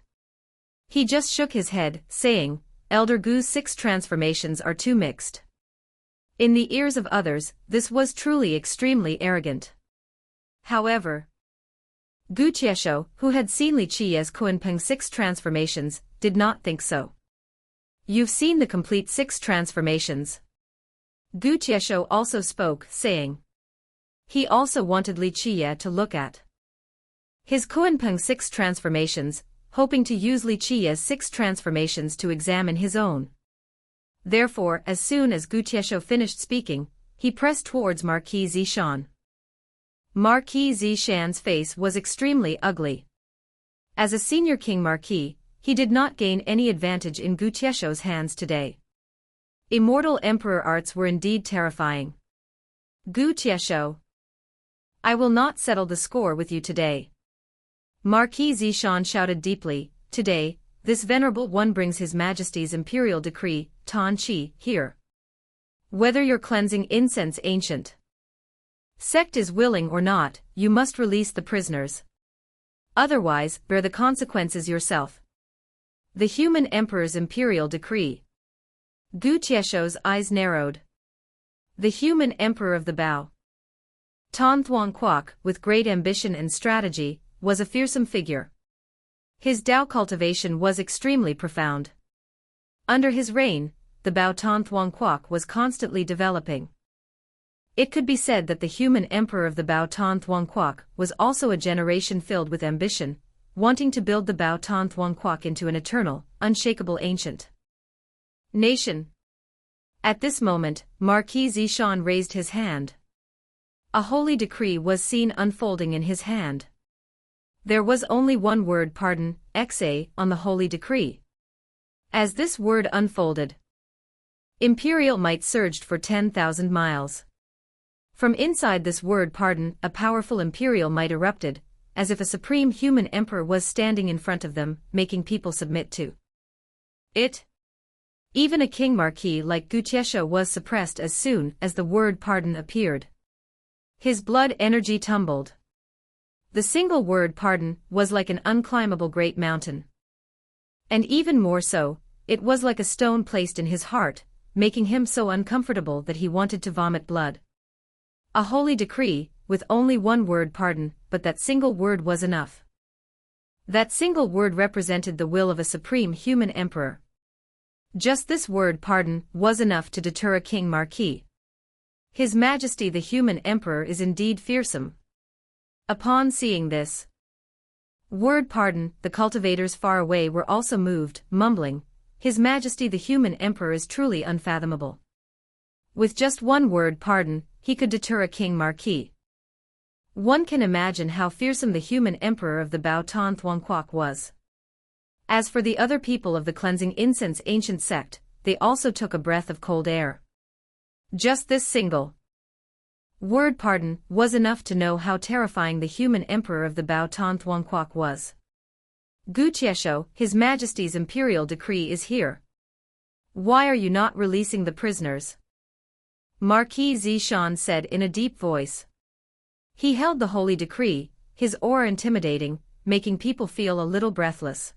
Speaker 1: He just shook his head, saying, Elder Gu's 6 transformations are too mixed. In the ears of others, this was truly extremely arrogant. However, Gu Qiesho, who had seen Qiye's Kunpeng 6 transformations, did not think so. You've seen the complete 6 transformations. Gu Qiesho also spoke, saying. He also wanted Qiye to look at his Kunpeng 6 transformations, hoping to use Qiye's 6 transformations to examine his own. Therefore, as soon as Gu Qiesho finished speaking, he pressed towards Marquis Zishan. Marquis Zishan's face was extremely ugly. As a senior king marquis, he did not gain any advantage in Gu Qiesho's hands today. Immortal emperor arts were indeed terrifying. Gu Qiesho, I will not settle the score with you today. Marquis Zishan shouted deeply, today, this venerable one brings His Majesty's imperial decree, Tan Qi, here. Whether your cleansing incense ancient sect is willing or not, you must release the prisoners. Otherwise, bear the consequences yourself. The human emperor's imperial decree. Gu Qiesho's eyes narrowed. The human emperor of the Bao, Tan Thuan Quoc, with great ambition and strategy, was a fearsome figure. His Dao cultivation was extremely profound. Under his reign, the Bao Tan Thuan Quoc was constantly developing. It could be said that the human emperor of the Bao Tan Thuan Quoc was also a generation filled with ambition, wanting to build the Bao Tan Thuan Quoc into an eternal, unshakable ancient nation. At this moment, Marquis Zishan raised his hand. A holy decree was seen unfolding in his hand. There was only one word pardon, XA, on the holy decree. As this word unfolded, imperial might surged for 10,000 miles. From inside this word pardon, a powerful imperial might erupted, as if a supreme human emperor was standing in front of them, making people submit to it. Even a king marquis like Gu Qiesho was suppressed as soon as the word pardon appeared. His blood energy tumbled. The single word pardon was like an unclimbable great mountain. And even more so, it was like a stone placed in his heart, making him so uncomfortable that he wanted to vomit blood. A holy decree, with only one word pardon, but that single word was enough. That single word represented the will of a supreme human emperor. Just this word pardon was enough to deter a king marquis. His Majesty the human emperor is indeed fearsome. Upon seeing this word pardon, the cultivators far away were also moved, mumbling, His Majesty the human emperor is truly unfathomable. With just one word pardon, he could deter a king marquis. One can imagine how fearsome the human emperor of the Bao Tan Thuan Quoc was. As for the other people of the cleansing incense ancient sect, they also took a breath of cold air. Just this single word pardon was enough to know how terrifying the human emperor of the Bao Tan Thuan Quoc was. Gu Qiesho, His Majesty's imperial decree is here. Why are you not releasing the prisoners? Marquis Zishan said in a deep voice. He held the holy decree, his aura intimidating, making people feel a little breathless.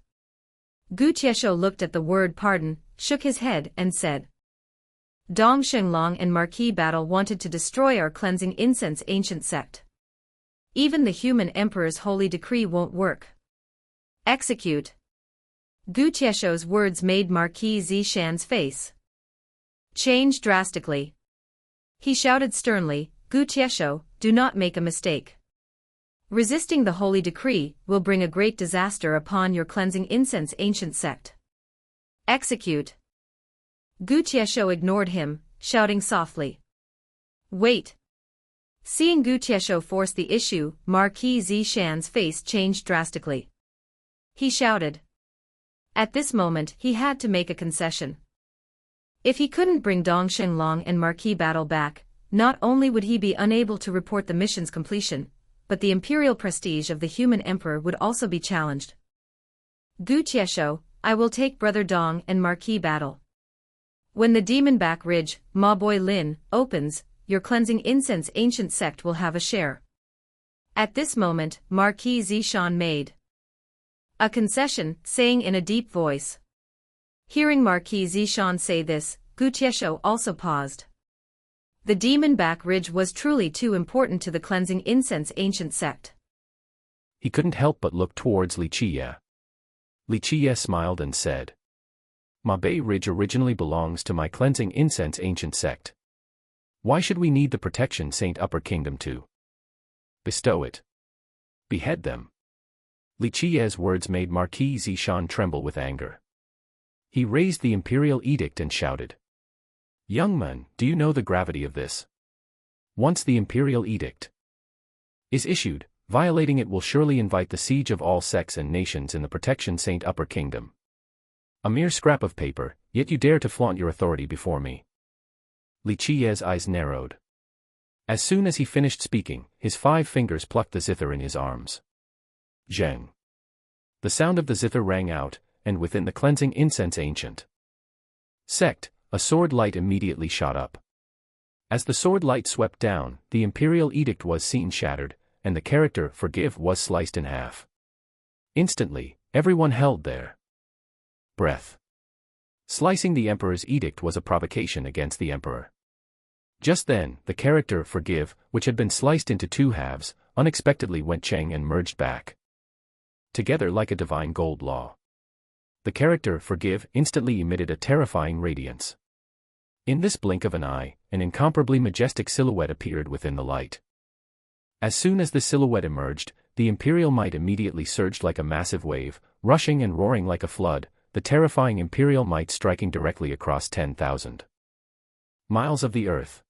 Speaker 1: Gu Qiesho looked at the word pardon, shook his head and said. Dong Shenglong and Marquis Battle wanted to destroy our cleansing incense ancient sect. Even the human emperor's holy decree won't work. Execute. Gu Qiesho's words made Marquis Zishan's face change drastically. He shouted sternly, Gu Qiesho, do not make a mistake. Resisting the holy decree will bring a great disaster upon your cleansing incense ancient sect. Execute. Gu Qiesho ignored him, shouting softly. Wait. Seeing Gu Qiesho force the issue, Marquis Zishan's face changed drastically. He shouted. At this moment he had to make a concession. If he couldn't bring Dong Shenglong and Marquis Battle back, not only would he be unable to report the mission's completion, but the imperial prestige of the human emperor would also be challenged. Gu Qiesho, I will take Brother Dong and Marquis Battle. When the demon-back ridge, Ma Boi Lin, opens, your cleansing incense ancient sect will have a share. At this moment, Marquis Zishan made a concession, saying in a deep voice. Hearing Marquis Zishan say this, Gu Tiesho also paused. The demon-back ridge was truly too important to the cleansing incense ancient sect.
Speaker 2: He couldn't help but look towards Li Qiye. Li Qiye smiled and said, Ma Bei Ridge originally belongs to my cleansing incense ancient sect. Why should we need the protection Saint Upper Kingdom to bestow it? Behead them. Li Qiye's words made Marquis Zishan tremble with anger. He raised the imperial edict and shouted, Young man, do you know the gravity of this? Once the imperial edict is issued, violating it will surely invite the siege of all sects and nations in the protection Saint Upper Kingdom. A mere scrap of paper, yet you dare to flaunt your authority before me. Li Qiye's eyes narrowed. As soon as he finished speaking, his 5 fingers plucked the zither in his arms. Zheng. The sound of the zither rang out, and within the cleansing incense ancient sect, a sword light immediately shot up. As the sword light swept down, the imperial edict was seen shattered, and the character forgive was sliced in half. Instantly, everyone held their breath. Slicing the emperor's edict was a provocation against the emperor. Just then, the character forgive, which had been sliced into 2 halves, unexpectedly went chang and merged back together like a divine gold law. The character forgive instantly emitted a terrifying radiance. In this blink of an eye, an incomparably majestic silhouette appeared within the light. As soon as the silhouette emerged, the imperial might immediately surged like a massive wave, rushing and roaring like a flood, the terrifying imperial might striking directly across 10,000 miles of the earth.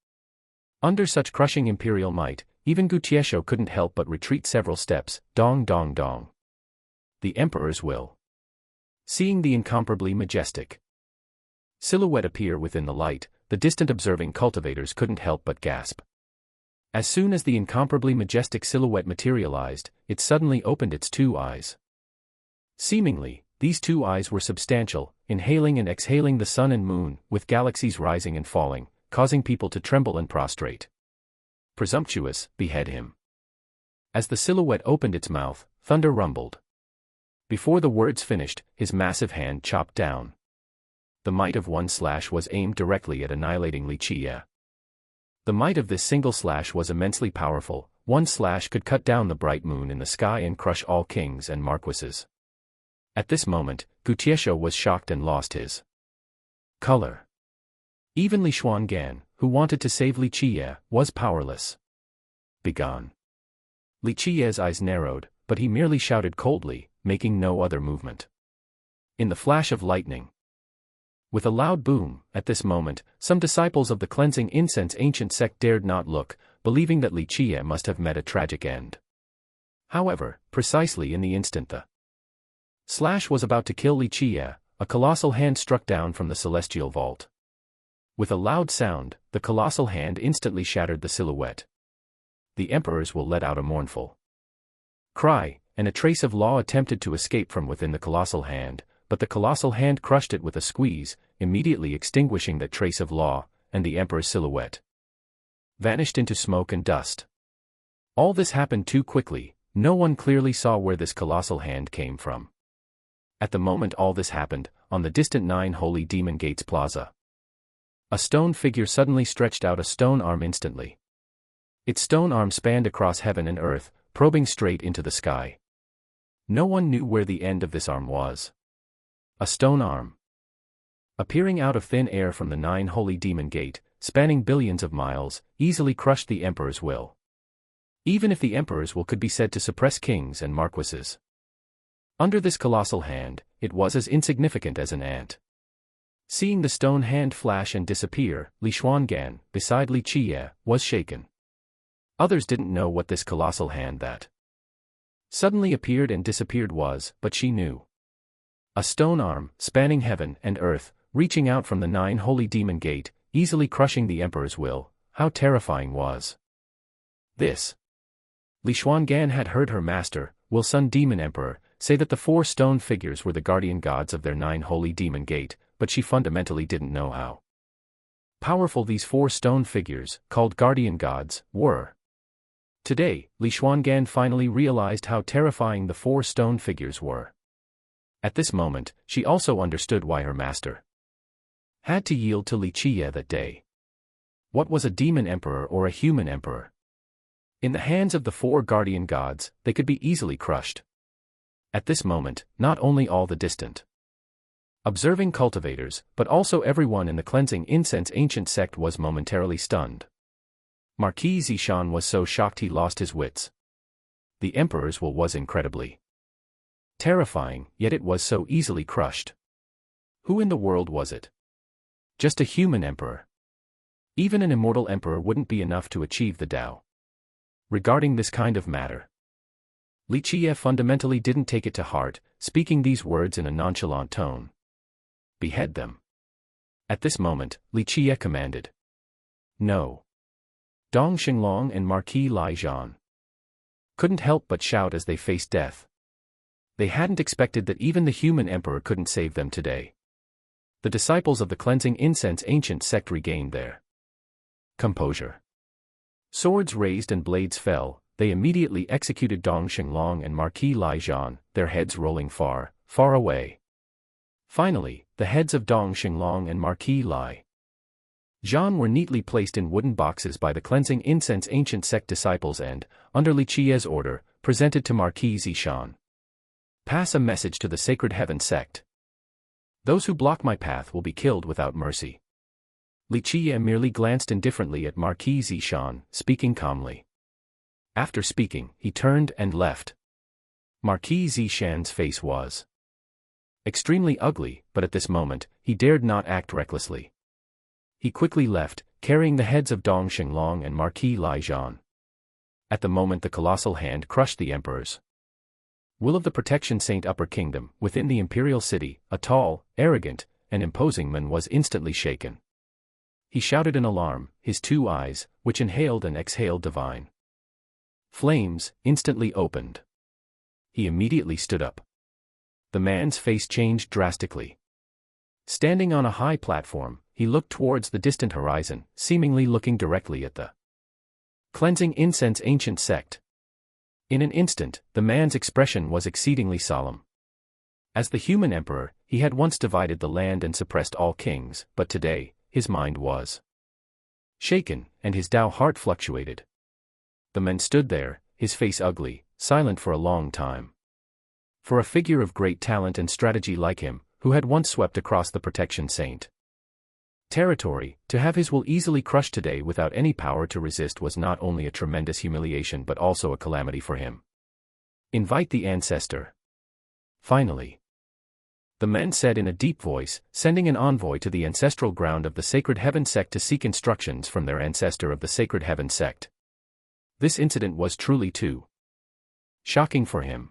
Speaker 2: Under such crushing imperial might, even Gu Tiesho couldn't help but retreat several steps, dong dong dong. The emperor's will. Seeing the incomparably majestic silhouette appear within the light, the distant observing cultivators couldn't help but gasp. As soon as the incomparably majestic silhouette materialized, it suddenly opened its 2 eyes. Seemingly, these 2 eyes were substantial, inhaling and exhaling the sun and moon, with galaxies rising and falling, causing people to tremble and prostrate. Presumptuous, behead him. As the silhouette opened its mouth, thunder rumbled. Before the words finished, his massive hand chopped down. The might of one slash was aimed directly at annihilating Li Qiye. The might of this single slash was immensely powerful. One slash could cut down the bright moon in the sky and crush all kings and marquises. At this moment, Gu Tiesho was shocked and lost his color. Even Li Xuangan, who wanted to save Li Qiye, was powerless. Begone. Li Qiye's eyes narrowed, but he merely shouted coldly, making no other movement. In the flash of lightning, with a loud boom, at this moment, some disciples of the cleansing incense ancient sect dared not look, believing that Li Qiye must have met a tragic end. However, precisely in the instant the slash was about to kill Li Qiye, a colossal hand struck down from the celestial vault. With a loud sound, the colossal hand instantly shattered the silhouette. The emperors will let out a mournful cry, and a trace of law attempted to escape from within the colossal hand, but the colossal hand crushed it with a squeeze, immediately extinguishing that trace of law, and the emperor's silhouette vanished into smoke and dust. All this happened too quickly, no one clearly saw where this colossal hand came from. At the moment all this happened, on the distant 9 Holy Demon Gates Plaza, a stone figure suddenly stretched out a stone arm instantly. Its stone arm spanned across heaven and earth, probing straight into the sky. No one knew where the end of this arm was. A stone arm, appearing out of thin air from the 9 Holy Demon Gate, spanning billions of miles, easily crushed the emperor's will. Even if the emperor's will could be said to suppress kings and marquises. Under this colossal hand, it was as insignificant as an ant. Seeing the stone hand flash and disappear, Li Xuangan, beside Li Qiye, was shaken. Others didn't know what this colossal hand that suddenly appeared and disappeared was, but she knew. A stone arm, spanning heaven and earth, reaching out from the 9 Holy Demon Gate, easily crushing the emperor's will. How terrifying was this? Li Xuangan had heard her master, Will Sun Demon Emperor, say that the 4 stone figures were the guardian gods of their 9 Holy Demon Gate, but she fundamentally didn't know how Powerful these 4 stone figures, called guardian gods, were. Today, Li Xuangan finally realized how terrifying the 4 stone figures were. At this moment, she also understood why her master had to yield to Li Qiye that day. What was a demon emperor or a human emperor? In the hands of the 4 guardian gods, they could be easily crushed. At this moment, not only all the distant observing cultivators, but also everyone in the cleansing incense ancient sect was momentarily stunned. Marquis Zishan was so shocked he lost his wits. The emperor's will was incredibly terrifying, yet it was so easily crushed. Who in the world was it? Just a human emperor. Even an immortal emperor wouldn't be enough to achieve the Tao. Regarding this kind of matter, Li Qiye fundamentally didn't take it to heart, speaking these words in a nonchalant tone. Behead them. At this moment, Li Qiye commanded. No. Dong Xinglong and Marquis Lai Zhan couldn't help but shout as they faced death. They hadn't expected that even the human emperor couldn't save them today. The disciples of the cleansing incense ancient sect regained their composure. Swords raised and blades fell, they immediately executed Dong Xinglong and Marquis Lai Zhan, their heads rolling far, far away. Finally, the heads of Dong Xinglong and Marquis Lai Zhan were neatly placed in wooden boxes by the cleansing incense ancient sect disciples and, under Li Qiye's order, presented to Marquis Zishan. Pass a message to the sacred heaven sect. Those who block my path will be killed without mercy. Li Qiye merely glanced indifferently at Marquis Zishan, speaking calmly. After speaking, he turned and left. Marquis Zishan's face was extremely ugly, but at this moment, he dared not act recklessly. He quickly left, carrying the heads of Dong Xinglong and Marquis Lai Zhan. At the moment the colossal hand crushed the emperor's will of the Protection Saint Upper Kingdom, within the imperial city, a tall, arrogant, and imposing man was instantly shaken. He shouted in alarm, his 2 eyes, which inhaled and exhaled divine flames, instantly opened. He immediately stood up. The man's face changed drastically. Standing on a high platform, he looked towards the distant horizon, seemingly looking directly at the cleansing incense ancient sect. In an instant, the man's expression was exceedingly solemn. As the human emperor, he had once divided the land and suppressed all kings, but today, his mind was shaken, and his Tao heart fluctuated. The man stood there, his face ugly, silent for a long time. For a figure of great talent and strategy like him, who had once swept across the Protection Saint territory, to have his will easily crushed today without any power to resist was not only a tremendous humiliation but also a calamity for him. Invite the ancestor. Finally, the man said in a deep voice, sending an envoy to the ancestral ground of the Sacred Heaven sect to seek instructions from their ancestor of the Sacred Heaven sect. This incident was truly too shocking for him.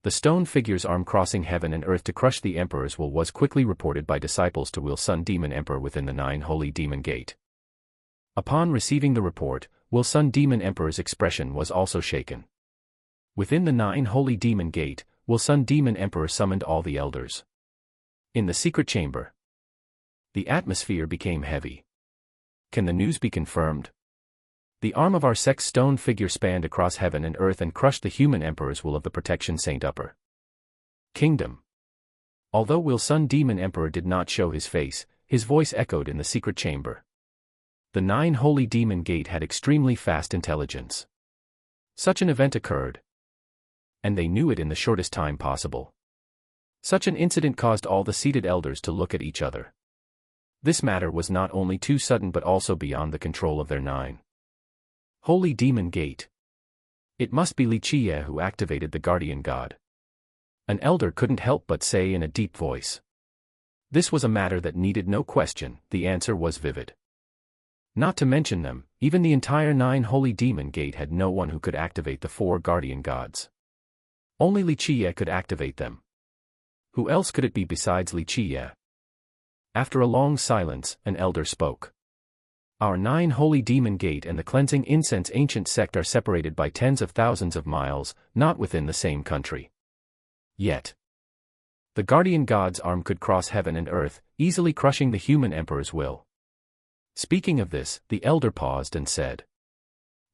Speaker 2: The stone figure's arm crossing heaven and earth to crush the emperor's will was quickly reported by disciples to Will Sun Demon Emperor within the 9 Holy Demon Gate. Upon receiving the report, Will Sun Demon Emperor's expression was also shaken. Within the 9 Holy Demon Gate, Will Sun Demon Emperor summoned all the elders. In the secret chamber, the atmosphere became heavy. Can the news be confirmed? The arm of our sect's stone figure spanned across heaven and earth and crushed the human emperor's will of the Protection Saint Upper Kingdom. Although Will Sun Demon Emperor did not show his face, his voice echoed in the secret chamber. The 9 Holy Demon Gate had extremely fast intelligence. Such an event occurred, and they knew it in the shortest time possible. Such an incident caused all the seated elders to look at each other. This matter was not only too sudden but also beyond the control of their 9 Holy Demon Gate. It must be Li Qiye who activated the guardian god. An elder couldn't help but say in a deep voice. This was a matter that needed no question, the answer was vivid. Not to mention them, even the entire 9 Holy Demon Gate had no one who could activate the 4 guardian gods. Only Li Qiye could activate them. Who else could it be besides Li Qiye? After a long silence, an elder spoke. Our 9 Holy Demon Gate and the Cleansing Incense Ancient Sect are separated by tens of thousands of miles, not within the same country. Yet, the guardian god's arm could cross heaven and earth, easily crushing the human emperor's will. Speaking of this, the elder paused and said,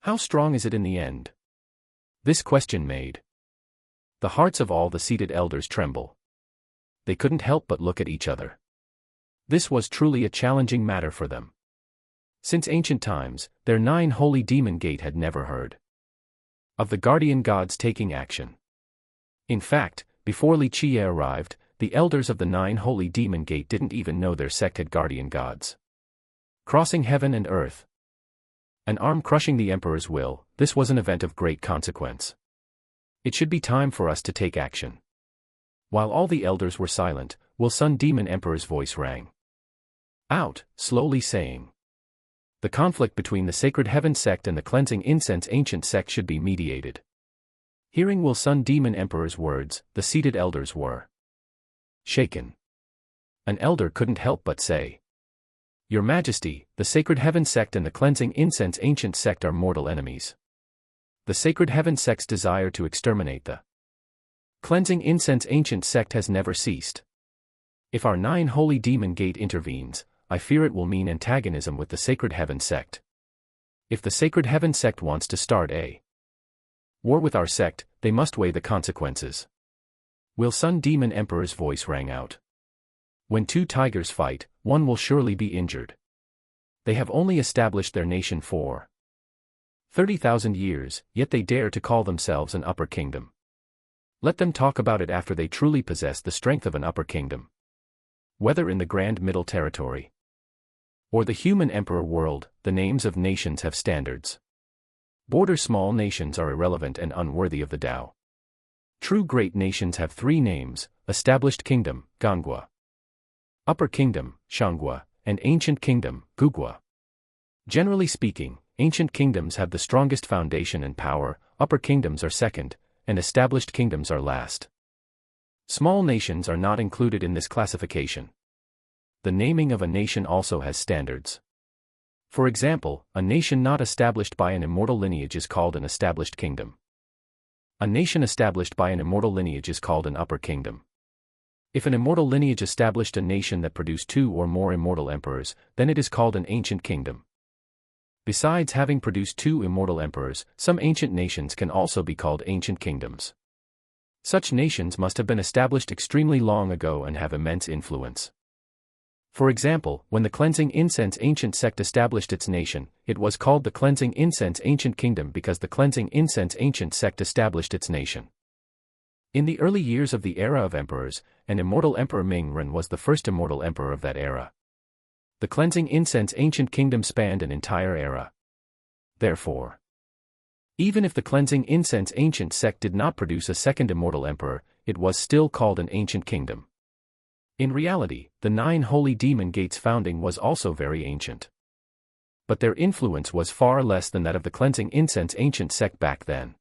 Speaker 2: "How strong is it in the end?" This question made the hearts of all the seated elders tremble. They couldn't help but look at each other. This was truly a challenging matter for them. Since ancient times, their 9 holy demon gate had never heard of the guardian gods taking action. In fact, before Qiye arrived, the elders of the 9 holy demon gate didn't even know their sect had guardian gods. Crossing heaven and earth, an arm crushing the emperor's will, this was an event of great consequence. It should be time for us to take action. While all the elders were silent, Will Sun Demon Emperor's voice rang out, slowly saying, "The conflict between the Sacred Heaven sect and the Cleansing Incense Ancient sect should be mediated." Hearing Will Sun Demon Emperor's words, the seated elders were shaken. An elder couldn't help but say, "Your Majesty, the Sacred Heaven sect and the Cleansing Incense Ancient sect are mortal enemies. The Sacred Heaven sect's desire to exterminate the Cleansing Incense Ancient sect has never ceased. If our 9 holy demon gate intervenes, I fear it will mean antagonism with the Sacred Heaven sect. If the Sacred Heaven sect wants to start a war with our sect, they must weigh the consequences." Will Sun Demon Emperor's voice rang out. "When 2 tigers fight, one will surely be injured. They have only established their nation for 30,000 years, yet they dare to call themselves an upper kingdom. Let them talk about it after they truly possess the strength of an upper kingdom. Whether in the Grand Middle Territory or the human emperor world, the names of nations have standards. Border small nations are irrelevant and unworthy of the Tao. True great nations have 3 names: established kingdom, Gangua; upper kingdom, Shangua; and ancient kingdom, Gugua. Generally speaking, ancient kingdoms have the strongest foundation and power, upper kingdoms are second, and established kingdoms are last. Small nations are not included in this classification. The naming of a nation also has standards. For example, a nation not established by an immortal lineage is called an established kingdom. A nation established by an immortal lineage is called an upper kingdom. If an immortal lineage established a nation that produced 2 or more immortal emperors, then it is called an ancient kingdom. Besides having produced 2 immortal emperors, some ancient nations can also be called ancient kingdoms. Such nations must have been established extremely long ago and have immense influence. For example, when the Cleansing Incense Ancient sect established its nation, it was called the Cleansing Incense Ancient Kingdom because the Cleansing Incense Ancient sect established its nation. In the early years of the era of emperors, an immortal emperor Ming Ren was the first immortal emperor of that era. The Cleansing Incense Ancient Kingdom spanned an entire era. Therefore, even if the Cleansing Incense Ancient sect did not produce a second immortal emperor, it was still called an ancient kingdom. In reality, the 9 holy demon gates founding was also very ancient. But their influence was far less than that of the Cleansing Incense Ancient sect back then.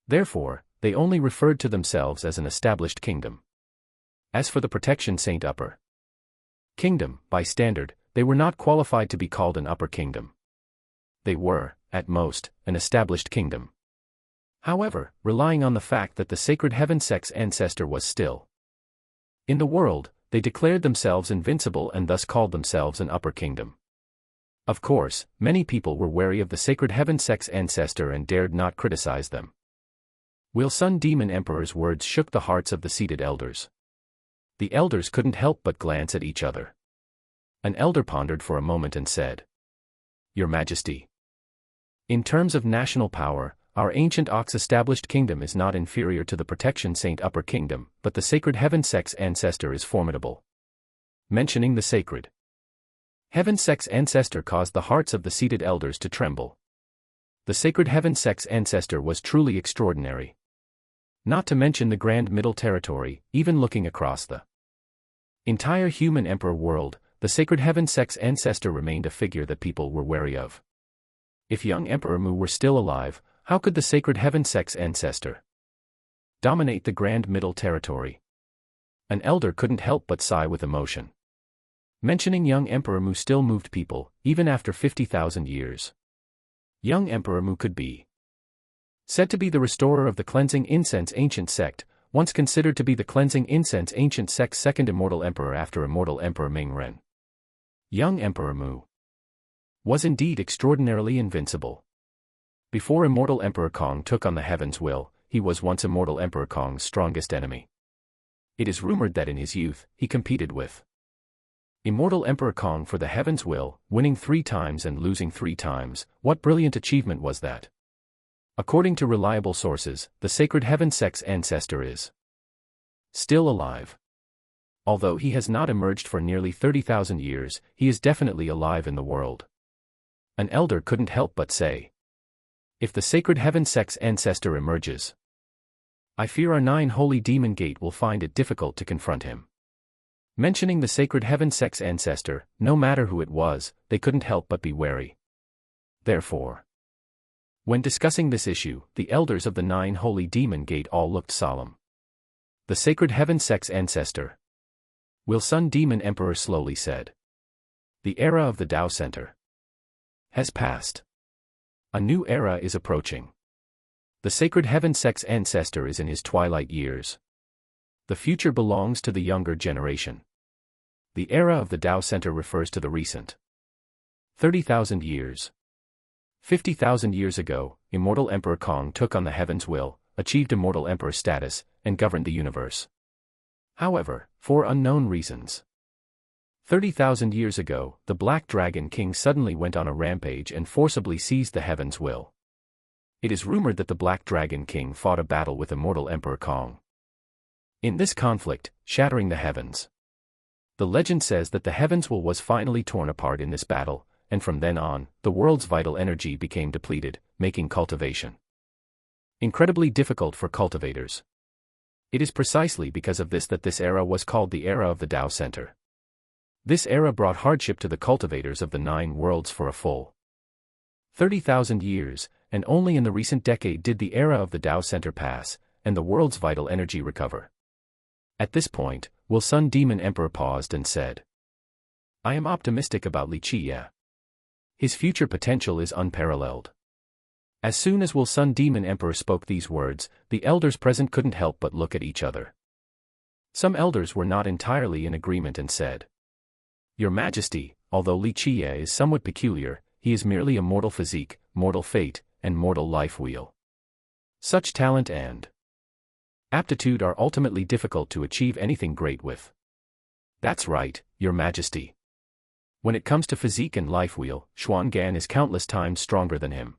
Speaker 2: Therefore, they only referred to themselves as an established kingdom. As for the Protection Saint Upper Kingdom, by standard, they were not qualified to be called an upper kingdom. They were, at most, an established kingdom. However, relying on the fact that the Sacred Heaven sect's ancestor was still in the world, they declared themselves invincible and thus called themselves an upper kingdom. Of course, many people were wary of the Sacred Heaven sect's ancestor and dared not criticize them. Will Sun Demon Emperor's words shook the hearts of the seated elders. The elders couldn't help but glance at each other. An elder pondered for a moment and said, "Your Majesty, in terms of national power, our ancient Ox-established kingdom is not inferior to the Protection Saint Upper Kingdom, but the Sacred Heaven sect's ancestor is formidable." Mentioning the Sacred Heaven sect's ancestor caused the hearts of the seated elders to tremble. The Sacred Heaven sect's ancestor was truly extraordinary. Not to mention the Grand Middle Territory, even looking across the entire human emperor world, the Sacred Heaven sect's ancestor remained a figure that people were wary of. If young Emperor Mu were still alive, how could the Sacred Heaven sect's ancestor dominate the Grand Middle Territory? An elder couldn't help but sigh with emotion. Mentioning young Emperor Mu still moved people, even after 50,000 years. Young Emperor Mu could be said to be the restorer of the Cleansing Incense Ancient sect, once considered to be the Cleansing Incense Ancient sect's second immortal emperor after immortal Emperor Ming Ren. Young Emperor Mu was indeed extraordinarily invincible. Before immortal Emperor Kong took on the Heaven's Will, he was once immortal Emperor Kong's strongest enemy. It is rumored that in his youth, he competed with immortal Emperor Kong for the Heaven's Will, winning 3 times and losing 3 times. What brilliant achievement was that? According to reliable sources, the sacred Heaven Sect's ancestor is still alive. Although he has not emerged for nearly 30,000 years, he is definitely alive in the world. An elder couldn't help but say, if the sacred Heaven Sect's ancestor emerges, I fear our 9 holy demon gate will find it difficult to confront him. Mentioning the sacred Heaven Sect's ancestor, no matter who it was, they couldn't help but be wary. Therefore, when discussing this issue, the elders of the 9 holy demon gate all looked solemn. The sacred Heaven Sect's ancestor, Will Sun Demon Emperor slowly said, the era of the Tao Center has passed. A new era is approaching. The sacred Heaven Sect's ancestor is in his twilight years. The future belongs to the younger generation. The era of the Tao Center refers to the recent 30,000 years. 50,000 years ago, immortal Emperor Kong took on the Heaven's Will, achieved immortal emperor status, and governed the universe. However, for unknown reasons, 30,000 years ago, the Black Dragon King suddenly went on a rampage and forcibly seized the Heaven's Will. It is rumored that the Black Dragon King fought a battle with immortal Emperor Kong. In this conflict, shattering the heavens, the legend says that the Heaven's Will was finally torn apart in this battle, and from then on, the world's vital energy became depleted, making cultivation incredibly difficult for cultivators. It is precisely because of this that this era was called the era of the Tao Center. This era brought hardship to the cultivators of the 9 worlds for a full 30,000 years, and only in the recent decade did the era of the Tao Center pass, and the world's vital energy recover. At this point, Will Sun Demon Emperor paused and said, I am optimistic about Qiye. His future potential is unparalleled. As soon as Will Sun Demon Emperor spoke these words, the elders present couldn't help but look at each other. Some elders were not entirely in agreement and said, Your Majesty, although Qiye is somewhat peculiar, he is merely a mortal physique, mortal fate, and mortal life wheel. Such talent and aptitude are ultimately difficult to achieve anything great with. That's right, Your Majesty. When it comes to physique and life wheel, Xuangan is countless times stronger than him.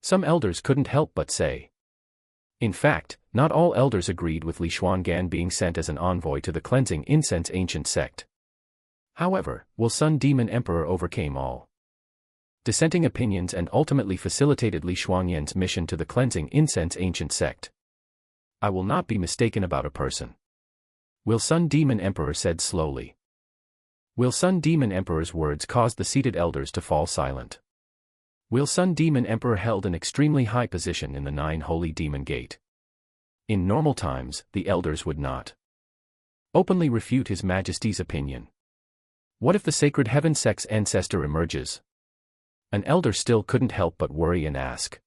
Speaker 2: Some elders couldn't help but say. In fact, not all elders agreed with Li Xuangan being sent as an envoy to the cleansing incense ancient sect. However, Will Sun Demon Emperor overcame all dissenting opinions and ultimately facilitated Li Xuangan's mission to the cleansing incense ancient sect. I will not be mistaken about a person, Will Sun Demon Emperor said slowly. Will Sun Demon Emperor's words caused the seated elders to fall silent. Will Sun Demon Emperor held an extremely high position in the 9 holy demon gate. In normal times, the elders would not openly refute His Majesty's opinion. What if the sacred Heaven Sect's ancestor emerges? An elder still couldn't help but worry and ask.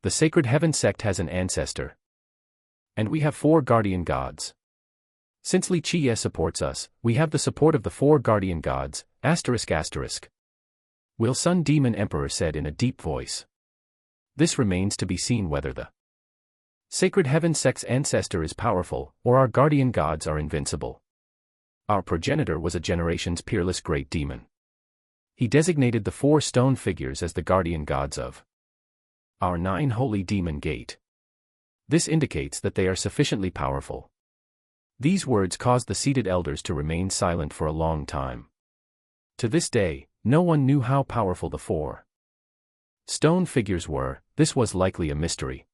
Speaker 2: The sacred Heaven Sect has an ancestor. And we have 4 guardian gods. Since Qiye supports us, we have the support of the 4 guardian gods, ***. Will Sun Demon Emperor said in a deep voice. This remains to be seen whether the sacred Heaven Sect's ancestor is powerful, or our guardian gods are invincible. Our progenitor was a generation's peerless great demon. He designated the 4 stone figures as the guardian gods of our 9 holy demon gate. This indicates that they are sufficiently powerful. These words caused the seated elders to remain silent for a long time. To this day, no one knew how powerful the 4 stone figures were. This was likely a mystery.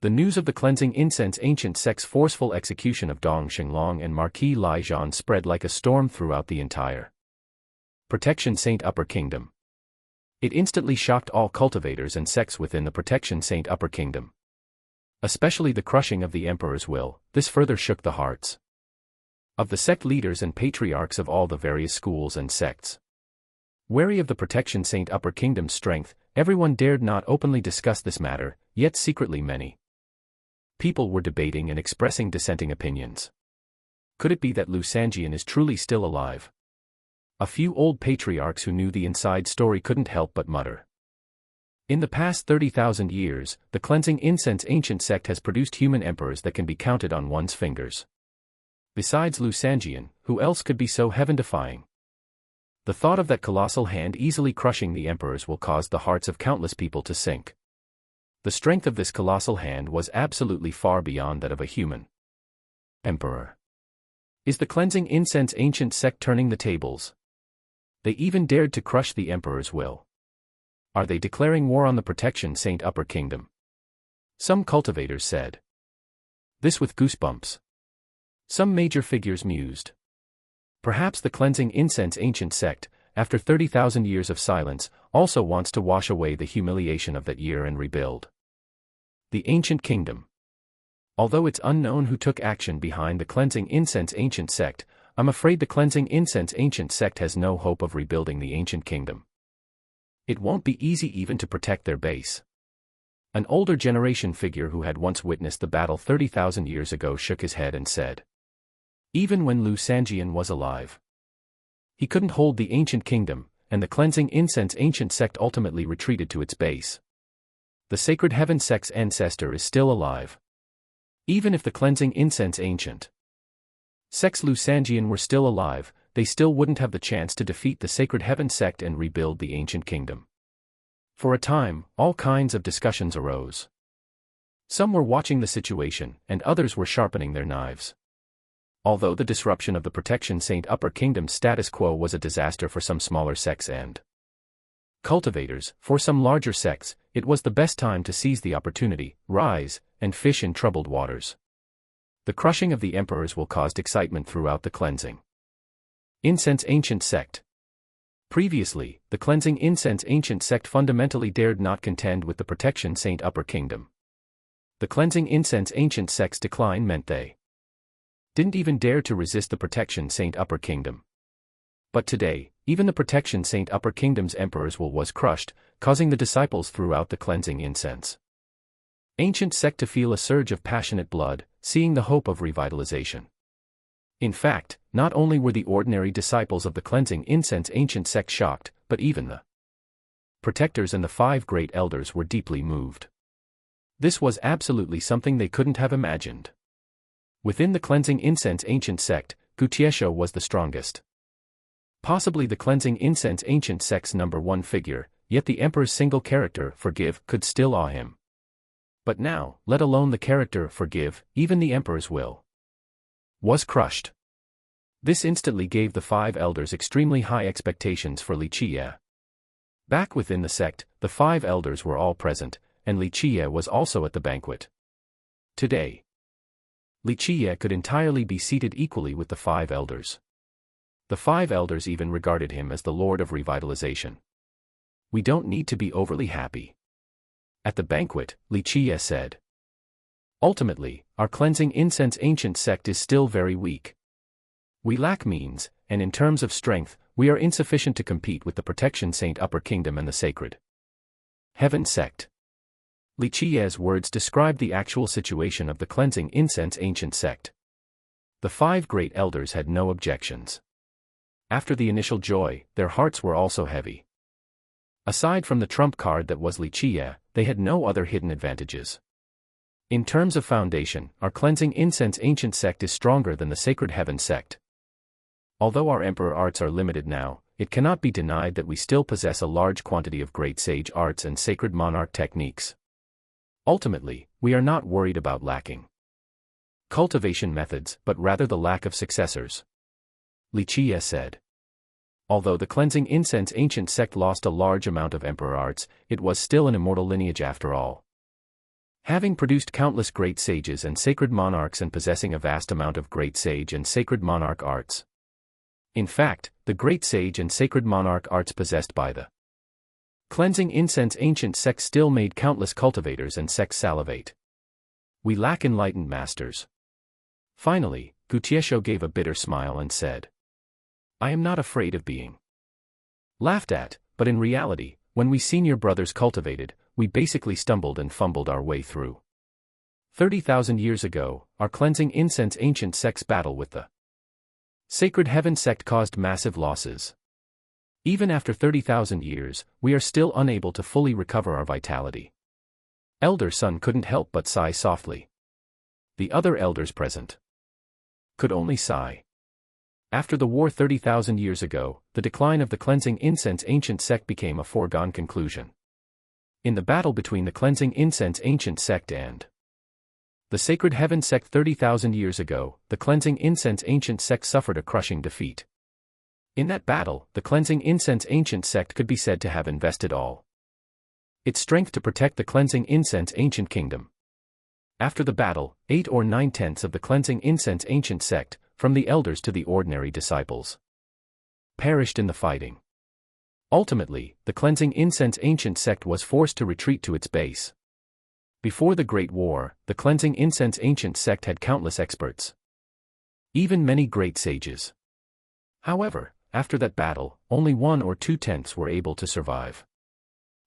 Speaker 2: The news of the cleansing incense ancient sect's forceful execution of Dong Xinglong and Marquis Lai Zhan spread like a storm throughout the entire Protection Saint Upper Kingdom. It instantly shocked all cultivators and sects within the Protection Saint Upper Kingdom. Especially the crushing of the Emperor's will. This further shook the hearts of the sect leaders and patriarchs of all the various schools and sects. Wary of the Protection Saint Upper Kingdom's strength, everyone dared not openly discuss this matter, yet secretly many people were debating and expressing dissenting opinions. Could it be that Lu Sanjian is truly still alive? A few old patriarchs who knew the inside story couldn't help but mutter. In the past 30,000 years, the Cleansing Incense ancient sect has produced human emperors that can be counted on one's fingers. Besides Lu Sanjian, who else could be so heaven-defying? The thought of that colossal hand easily crushing the emperors will cause the hearts of countless people to sink. The strength of this colossal hand was absolutely far beyond that of a human emperor. Is the Cleansing Incense ancient sect turning the tables? They even dared to crush the emperor's will. Are they declaring war on the Protection Saint Upper Kingdom? Some cultivators said. This with goosebumps. Some major figures mused. Perhaps the Cleansing Incense ancient sect, after 30,000 years of silence, also wants to wash away the humiliation of that year and rebuild the ancient kingdom. Although it's unknown who took action behind the Cleansing Incense ancient sect, I'm afraid the Cleansing Incense ancient sect has no hope of rebuilding the ancient kingdom. It won't be easy even to protect their base. An older generation figure who had once witnessed the battle 30,000 years ago shook his head and said. Even when Lu Sanjian was alive, he couldn't hold the ancient kingdom, and the Cleansing Incense ancient sect ultimately retreated to its base. The Sacred Heaven sect's ancestor is still alive. Even if the Cleansing Incense ancient sect's Lu Sanjian were still alive, they still wouldn't have the chance to defeat the Sacred Heaven sect and rebuild the ancient kingdom. For a time, all kinds of discussions arose. Some were watching the situation, and others were sharpening their knives. Although the disruption of the Protection Saint Upper Kingdom's status quo was a disaster for some smaller sects and cultivators, for some larger sects, it was the best time to seize the opportunity, rise, and fish in troubled waters. The crushing of the emperors will cause excitement throughout the Cleansing Incense ancient sect. Previously, the Cleansing Incense ancient sect fundamentally dared not contend with the Protection Saint Upper Kingdom. The Cleansing Incense ancient sect's decline meant they didn't even dare to resist the Protection Saint Upper Kingdom. But today, even the Protection Saint Upper Kingdom's emperor's will was crushed, causing the disciples throughout the Cleansing Incense ancient sect to feel a surge of passionate blood, seeing the hope of revitalization. In fact, not only were the ordinary disciples of the Cleansing Incense ancient sect shocked, but even the protectors and the 5 great elders were deeply moved. This was absolutely something they couldn't have imagined. Within the Cleansing Incense ancient sect, Qiye was the strongest. Possibly the Cleansing Incense ancient sect's #1 figure, yet the emperor's single character, Forgive, could still awe him. But now, let alone the character, Forgive, even the emperor's will was crushed. This instantly gave the 5 elders extremely high expectations for Qiye. Back within the sect, the 5 elders were all present, and Qiye was also at the banquet. Today, Qiye could entirely be seated equally with the 5 elders. The 5 elders even regarded him as the Lord of Revitalization. We don't need to be overly happy. At the banquet, Qiye said. Ultimately, our Cleansing Incense ancient sect is still very weak. We lack means, and in terms of strength, we are insufficient to compete with the Protection Saint Upper Kingdom and the Sacred Heaven sect. Qiye's words described the actual situation of the Cleansing Incense ancient sect. The 5 great elders had no objections. After the initial joy, their hearts were also heavy. Aside from the trump card that was Qiye, they had no other hidden advantages. In terms of foundation, our Cleansing Incense ancient sect is stronger than the Sacred Heaven sect. Although our emperor arts are limited now, it cannot be denied that we still possess a large quantity of great sage arts and sacred monarch techniques. Ultimately, we are not worried about lacking cultivation methods, but rather the lack of successors. Qiye said. Although the Cleansing Incense ancient sect lost a large amount of emperor arts, it was still an immortal lineage after all. Having produced countless great sages and sacred monarchs and possessing a vast amount of great sage and sacred monarch arts. In fact, the great sage and sacred monarch arts possessed by the Cleansing Incense ancient sect still made countless cultivators and sects salivate. We lack enlightened masters. Finally, Qiye gave a bitter smile and said, I am not afraid of being laughed at, but in reality, when we senior brothers cultivated, we basically stumbled and fumbled our way through. 30,000 years ago, our Cleansing Incense ancient sect's battle with the Sacred Heaven sect caused massive losses. Even after 30,000 years, we are still unable to fully recover our vitality. Elder Sun couldn't help but sigh softly. The other elders present could only sigh. After the war 30,000 years ago, the decline of the Cleansing Incense Ancient Sect became a foregone conclusion. In the battle between the Cleansing Incense Ancient Sect and the Sacred Heaven Sect 30,000 years ago, the Cleansing Incense Ancient Sect suffered a crushing defeat. In that battle, the Cleansing Incense Ancient Sect could be said to have invested all its strength to protect the Cleansing Incense Ancient Kingdom. After the battle, 8 or 9/10 of the Cleansing Incense Ancient Sect, from the elders to the ordinary disciples, perished in the fighting. Ultimately, the Cleansing Incense Ancient Sect was forced to retreat to its base. Before the Great War, the Cleansing Incense Ancient Sect had countless experts, even many great sages. However, after that battle, only 1 or 2/10 were able to survive.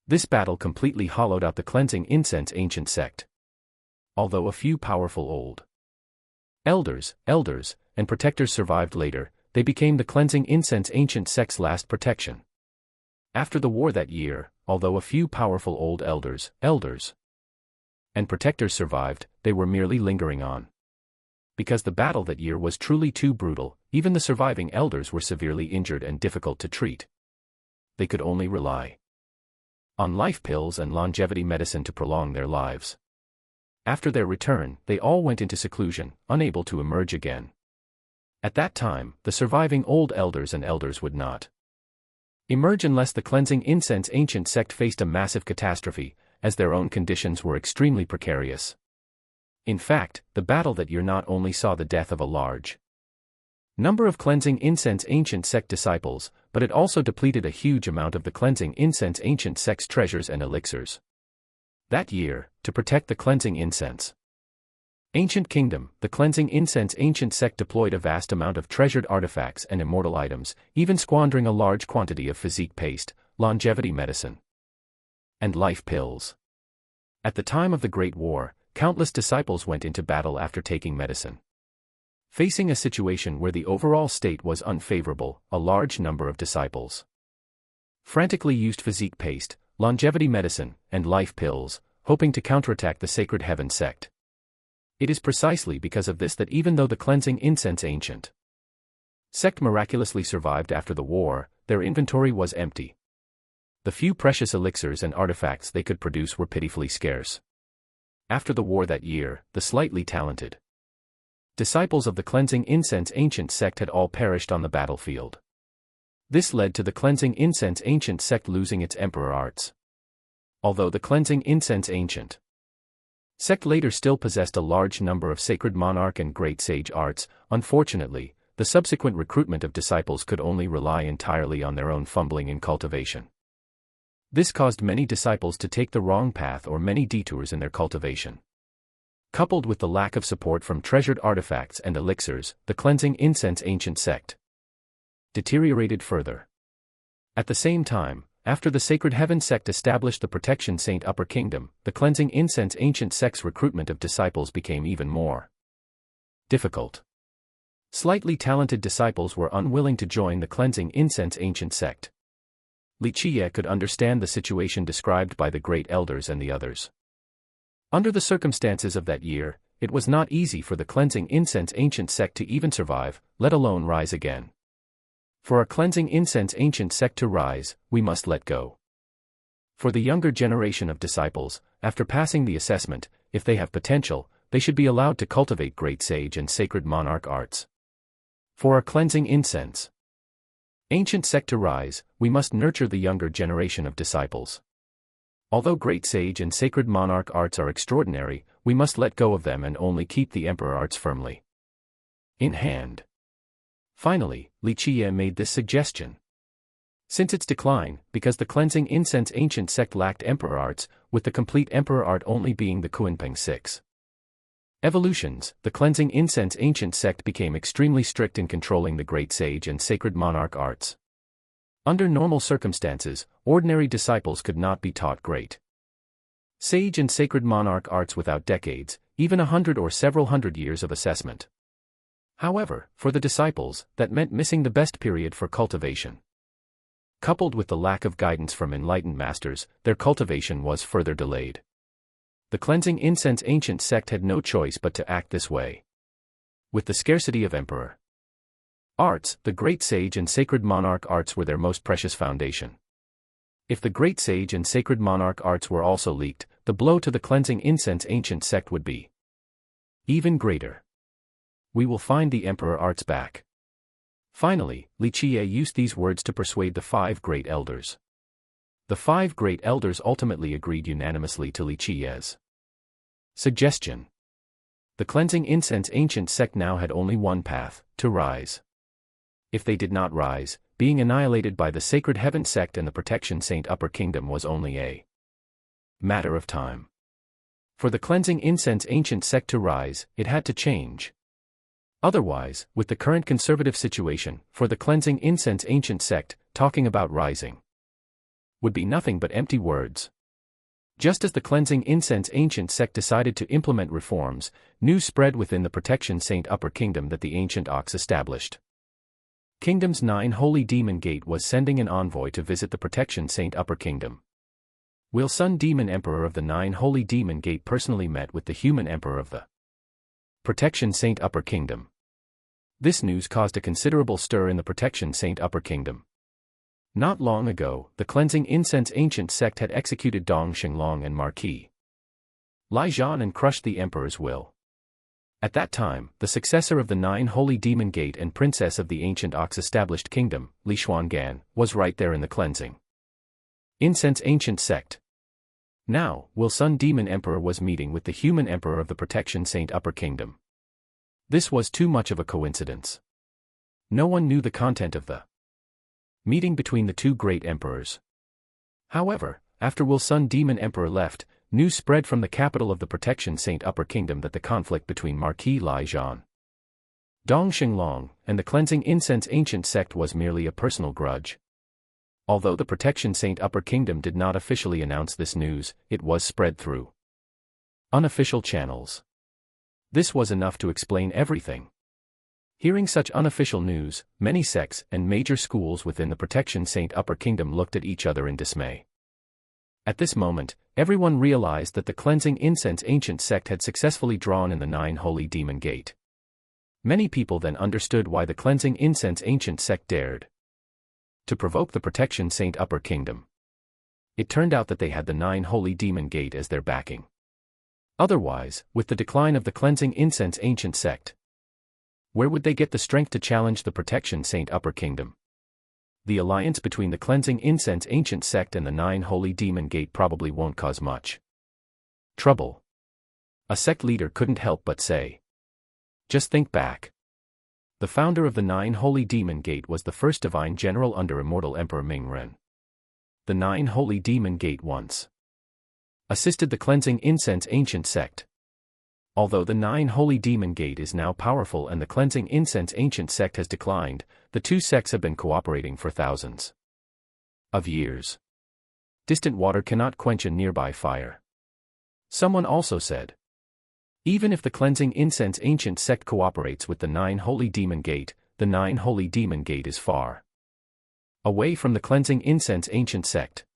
Speaker 2: This battle completely hollowed out the Cleansing Incense Ancient Sect. Although a few powerful old elders, and protectors survived later, they became the Cleansing Incense Ancient Sect's last protection. After the war that year, although a few powerful old elders, and protectors survived, they were merely lingering on. Because the battle that year was truly too brutal, even the surviving elders were severely injured and difficult to treat. They could only rely on life pills and longevity medicine to prolong their lives. After their return, they all went into seclusion, unable to emerge again. At that time, the surviving old elders and elders would not emerge unless the Cleansing Incense Ancient Sect faced a massive catastrophe, as their own conditions were extremely precarious. In fact, the battle that year not only saw the death of a large number of Cleansing Incense Ancient Sect disciples, but it also depleted a huge amount of the Cleansing Incense Ancient Sect's treasures and elixirs. That year, to protect the Cleansing Incense Ancient Kingdom, the Cleansing Incense Ancient Sect deployed a vast amount of treasured artifacts and immortal items, even squandering a large quantity of physique paste, longevity medicine, and life pills. At the time of the Great War, countless disciples went into battle after taking medicine. Facing a situation where the overall state was unfavorable, a large number of disciples frantically used physique paste, longevity medicine, and life pills, hoping to counterattack the Sacred Heaven Sect. It is precisely because of this that even though the Cleansing Incense Ancient Sect miraculously survived after the war, their inventory was empty. The few precious elixirs and artifacts they could produce were pitifully scarce. After the war that year, the slightly talented disciples of the Cleansing Incense Ancient Sect had all perished on the battlefield. This led to the Cleansing Incense Ancient Sect losing its Emperor arts. Although the Cleansing Incense Ancient Sect later still possessed a large number of Sacred Monarch and Great Sage arts, unfortunately, the subsequent recruitment of disciples could only rely entirely on their own fumbling in cultivation. This caused many disciples to take the wrong path or many detours in their cultivation. Coupled with the lack of support from treasured artifacts and elixirs, the Cleansing Incense Ancient Sect deteriorated further. At the same time, after the Sacred Heaven Sect established the Protection Saint Upper Kingdom, the Cleansing Incense Ancient Sect's recruitment of disciples became even more difficult. Slightly talented disciples were unwilling to join the Cleansing Incense Ancient Sect. Qiye could understand the situation described by the great elders and the others. Under the circumstances of that year, it was not easy for the Cleansing Incense Ancient Sect to even survive, let alone rise again. For a Cleansing Incense Ancient Sect to rise, we must let go. For the younger generation of disciples, after passing the assessment, if they have potential, they should be allowed to cultivate Great Sage and Sacred Monarch arts. For a Cleansing Incense Ancient Sect to rise, we must nurture the younger generation of disciples. Although Great Sage and Sacred Monarch arts are extraordinary, we must let go of them and only keep the Emperor arts firmly in hand. Finally, Qiye made this suggestion. Since its decline, because the Cleansing Incense Ancient Sect lacked Emperor arts, with the complete Emperor art only being the Kunpeng 6 evolutions, the Cleansing Incense Ancient Sect became extremely strict in controlling the Great Sage and Sacred Monarch arts. Under normal circumstances, ordinary disciples could not be taught Great Sage and Sacred Monarch arts without decades, even 100 or several hundred years of assessment. However, for the disciples, that meant missing the best period for cultivation. Coupled with the lack of guidance from enlightened masters, their cultivation was further delayed. The cleansing incense ancient sect had no choice but to act this way. With the scarcity of emperor arts, the great sage and sacred monarch arts were their most precious foundation. If the great sage and sacred monarch arts were also leaked, the blow to the cleansing incense ancient sect would be even greater. We will find the emperor arts back. Finally, Qiye used these words to persuade the 5 great elders. The 5 great elders ultimately agreed unanimously to Qiye's suggestion. The cleansing incense ancient sect now had only one path: to rise. If they did not rise, being annihilated by the Sacred Heaven sect and the Protection Saint Upper Kingdom was only a matter of time. For the cleansing incense ancient sect to rise, it had to change. Otherwise, with the current conservative situation, for the cleansing incense ancient sect, talking about rising would be nothing but empty words. Just as the cleansing incense ancient sect decided to implement reforms, news spread within the Protection Saint Upper Kingdom that the ancient Ox established Kingdom's 9 Holy Demon Gate was sending an envoy to visit the Protection Saint Upper Kingdom. Will Sun Demon Emperor of the 9 Holy Demon Gate personally met with the human Emperor of the Protection Saint Upper Kingdom. This news caused a considerable stir in the Protection Saint Upper Kingdom. Not long ago, the cleansing incense ancient sect had executed Dong Xinglong and Marquis Lai Zhan and crushed the emperor's will. At that time, the successor of the 9 Holy Demon Gate and princess of the ancient Ox established kingdom, Li Xuangan, was right there in the cleansing incense ancient sect. Now, Will Sun Demon Emperor was meeting with the human emperor of the Protection Saint Upper Kingdom. This was too much of a coincidence. No one knew the content of the meeting between the 2 great emperors. However, after Will Sun Demon Emperor left, news spread from the capital of the Protection Saint Upper Kingdom that the conflict between Marquis Lai Zhan, Dong Xinglong, and the cleansing incense ancient sect was merely a personal grudge. Although the Protection Saint Upper Kingdom did not officially announce this news, it was spread through unofficial channels. This was enough to explain everything. Hearing such unofficial news, many sects and major schools within the Protection Saint Upper Kingdom looked at each other in dismay. At this moment, everyone realized that the cleansing incense ancient sect had successfully drawn in the 9 Holy Demon Gate. Many people then understood why the cleansing incense ancient sect dared to provoke the Protection Saint Upper Kingdom. It turned out that they had the 9 Holy Demon Gate as their backing. Otherwise, with the decline of the cleansing incense ancient sect, where would they get the strength to challenge the Protection Saint Upper Kingdom? The alliance between the cleansing incense ancient sect and the 9 Holy Demon Gate probably won't cause much trouble. A sect leader couldn't help but say. Just think back. The founder of the 9 Holy Demon Gate was the first divine general under immortal Emperor Ming Ren. The 9 Holy Demon Gate once assisted the cleansing incense ancient sect. Although the 9 Holy Demon Gate is now powerful and the cleansing incense ancient sect has declined, the 2 sects have been cooperating for thousands of years. Distant water cannot quench a nearby fire. Someone also said, even if the cleansing incense ancient sect cooperates with the 9 Holy Demon Gate, the 9 Holy Demon Gate is far away from the cleansing incense ancient sect.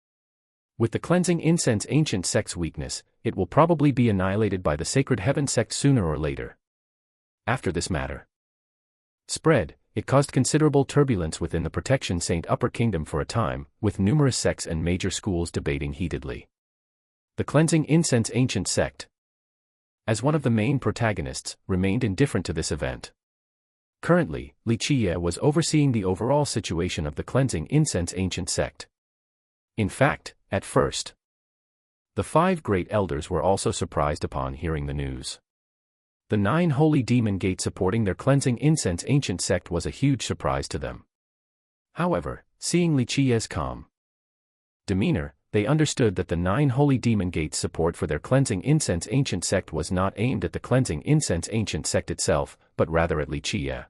Speaker 2: With the cleansing incense ancient sect's weakness, it will probably be annihilated by the Sacred Heaven sect sooner or later. After this matter spread, it caused considerable turbulence within the Protection Saint Upper Kingdom for a time, with numerous sects and major schools debating heatedly. The cleansing incense ancient sect, as one of the main protagonists, remained indifferent to this event. Currently, Qiye was overseeing the overall situation of the cleansing incense ancient sect. In fact, at first, the 5 great elders were also surprised upon hearing the news. The 9 Holy Demon Gate supporting their cleansing incense ancient sect was a huge surprise to them. However, seeing Qiye's calm demeanor, they understood that the 9 Holy Demon Gate's support for their cleansing incense ancient sect was not aimed at the cleansing incense ancient sect itself, but rather at Qiye.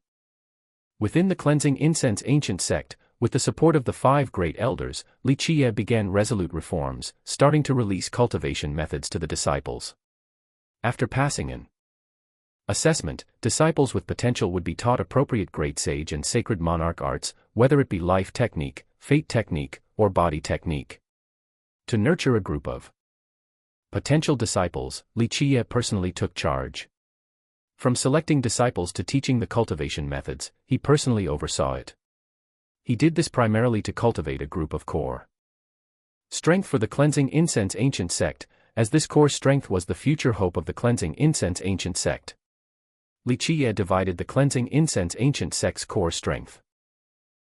Speaker 2: Within the cleansing incense ancient sect, with the support of the 5 great elders, Qiye began resolute reforms, starting to release cultivation methods to the disciples. After passing an assessment, disciples with potential would be taught appropriate great sage and sacred monarch arts, whether it be life technique, fate technique, or body technique. To nurture a group of potential disciples, Qiye personally took charge. From selecting disciples to teaching the cultivation methods, he personally oversaw it. He did this primarily to cultivate a group of core strength for the cleansing incense ancient sect, as this core strength was the future hope of the cleansing incense ancient sect. Qiye divided the cleansing incense ancient sect's core strength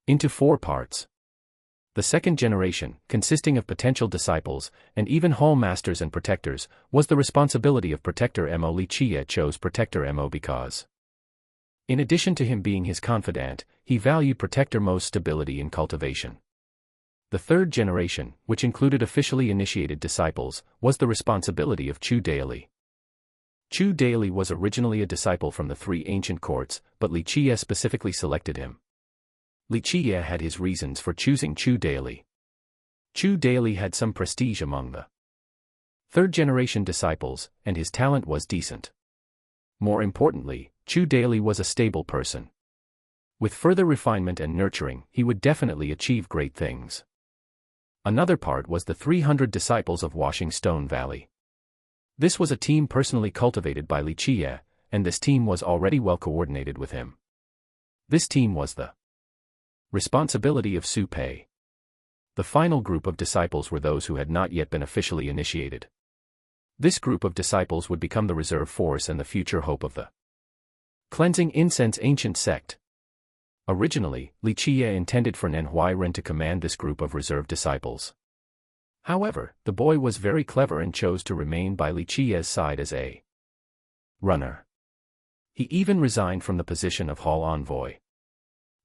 Speaker 2: into 4 parts. The second generation, consisting of potential disciples, and even hall masters and protectors, was the responsibility of Protector Mo. Qiye chose Protector Mo because, in addition to him being his confidant, he valued Protector Mo's stability in cultivation. The third generation, which included officially initiated disciples, was the responsibility of Chu Daili. Chu Daili was originally a disciple from the 3 ancient courts, but Qiye specifically selected him. Qiye had his reasons for choosing Chu Daili. Chu Daili had some prestige among the third-generation disciples, and his talent was decent. More importantly, Chu Daili was a stable person. With further refinement and nurturing, he would definitely achieve great things. Another part was the 300 disciples of Washing Stone Valley. This was a team personally cultivated by Qiye, and this team was already well coordinated with him. This team was the responsibility of Su Pei. The final group of disciples were those who had not yet been officially initiated. This group of disciples would become the reserve force and the future hope of the cleansing incense ancient sect. Originally, Qiye intended for Nan Huairen to command this group of reserve disciples. However, the boy was very clever and chose to remain by Qiye's side as a runner. He even resigned from the position of hall envoy.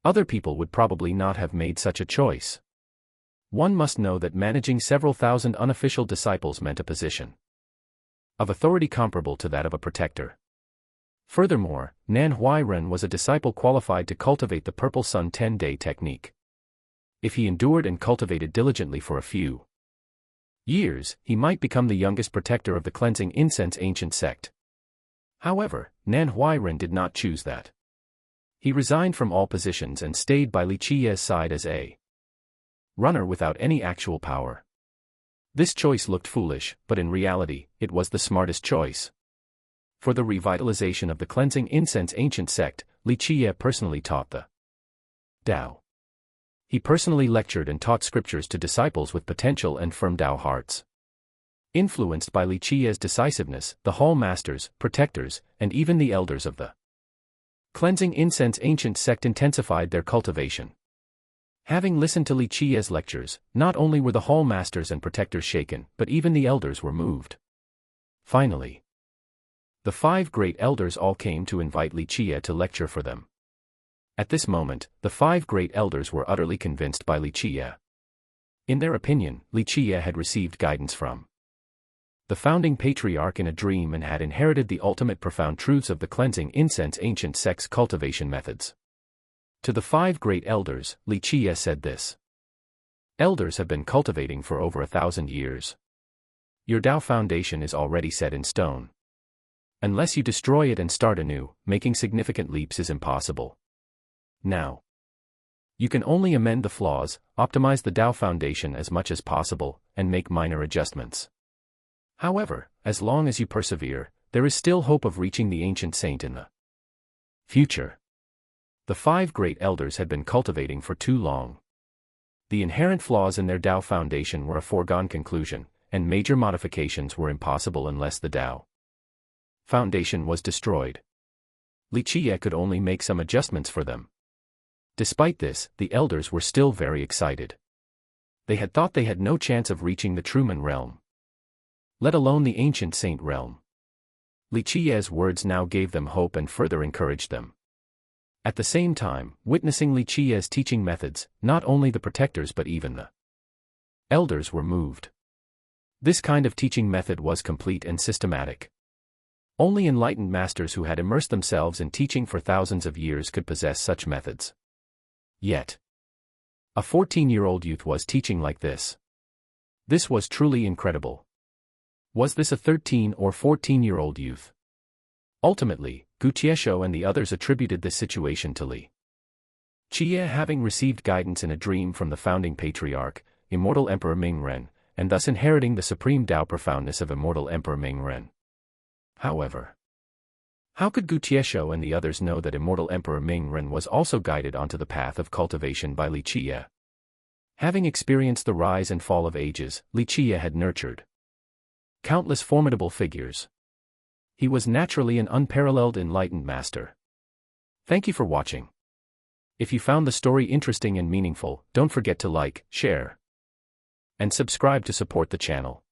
Speaker 2: Other people would probably not have made such a choice. One must know that managing several thousand unofficial disciples meant a position of authority comparable to that of a protector. Furthermore, Nan Huairen was a disciple qualified to cultivate the Purple Sun 10-day technique. If he endured and cultivated diligently for a few years, he might become the youngest protector of the cleansing incense ancient sect. However, Nan Huairen did not choose that. He resigned from all positions and stayed by Qiye's side as a runner without any actual power. This choice looked foolish, but in reality, it was the smartest choice. For the revitalization of the cleansing incense ancient sect, Qiye personally taught the Tao. He personally lectured and taught scriptures to disciples with potential and firm Tao hearts. Influenced by Qiye's decisiveness, the hall masters, protectors, and even the elders of the cleansing incense ancient sect intensified their cultivation. Having listened to Qiye's lectures, not only were the hall masters and protectors shaken, but even the elders were moved. Finally, the 5 great elders all came to invite Qiye to lecture for them. At this moment, the 5 great elders were utterly convinced by Qiye. In their opinion, Qiye had received guidance from the founding patriarch in a dream and had inherited the ultimate profound truths of the cleansing incense ancient sect's cultivation methods. To the 5 great elders, Qiye said this: Elders have been cultivating for over 1,000 years. Your Tao foundation is already set in stone. Unless you destroy it and start anew, making significant leaps is impossible. Now, you can only amend the flaws, optimize the Tao foundation as much as possible, and make minor adjustments. However, as long as you persevere, there is still hope of reaching the ancient saint in the future. The 5 great elders had been cultivating for too long. The inherent flaws in their Tao foundation were a foregone conclusion, and major modifications were impossible unless the Tao foundation was destroyed. Qiye could only make some adjustments for them. Despite this, the elders were still very excited. They had thought they had no chance of reaching the Truman realm, let alone the ancient saint realm. Qiye's words now gave them hope and further encouraged them. At the same time, witnessing Qiye's teaching methods, not only the protectors but even the elders were moved. This kind of teaching method was complete and systematic. Only enlightened masters who had immersed themselves in teaching for thousands of years could possess such methods. Yet, a 14-year-old youth was teaching like this. This was truly incredible. Was this a 13 or 14-year-old youth? Ultimately, Gu Tiesho and the others attributed this situation to Qiye, having received guidance in a dream from the founding patriarch, immortal Emperor Mingren, and thus inheriting the supreme Tao profoundness of immortal Emperor Mingren. However, how could Gu Tieshou and the others know that immortal Emperor Mingren was also guided onto the path of cultivation by Li Qiye? Having experienced the rise and fall of ages, Li Qiye had nurtured countless formidable figures. He was naturally an unparalleled enlightened master. Thank you for watching. If you found the story interesting and meaningful, don't forget to like, share, and subscribe to support the channel.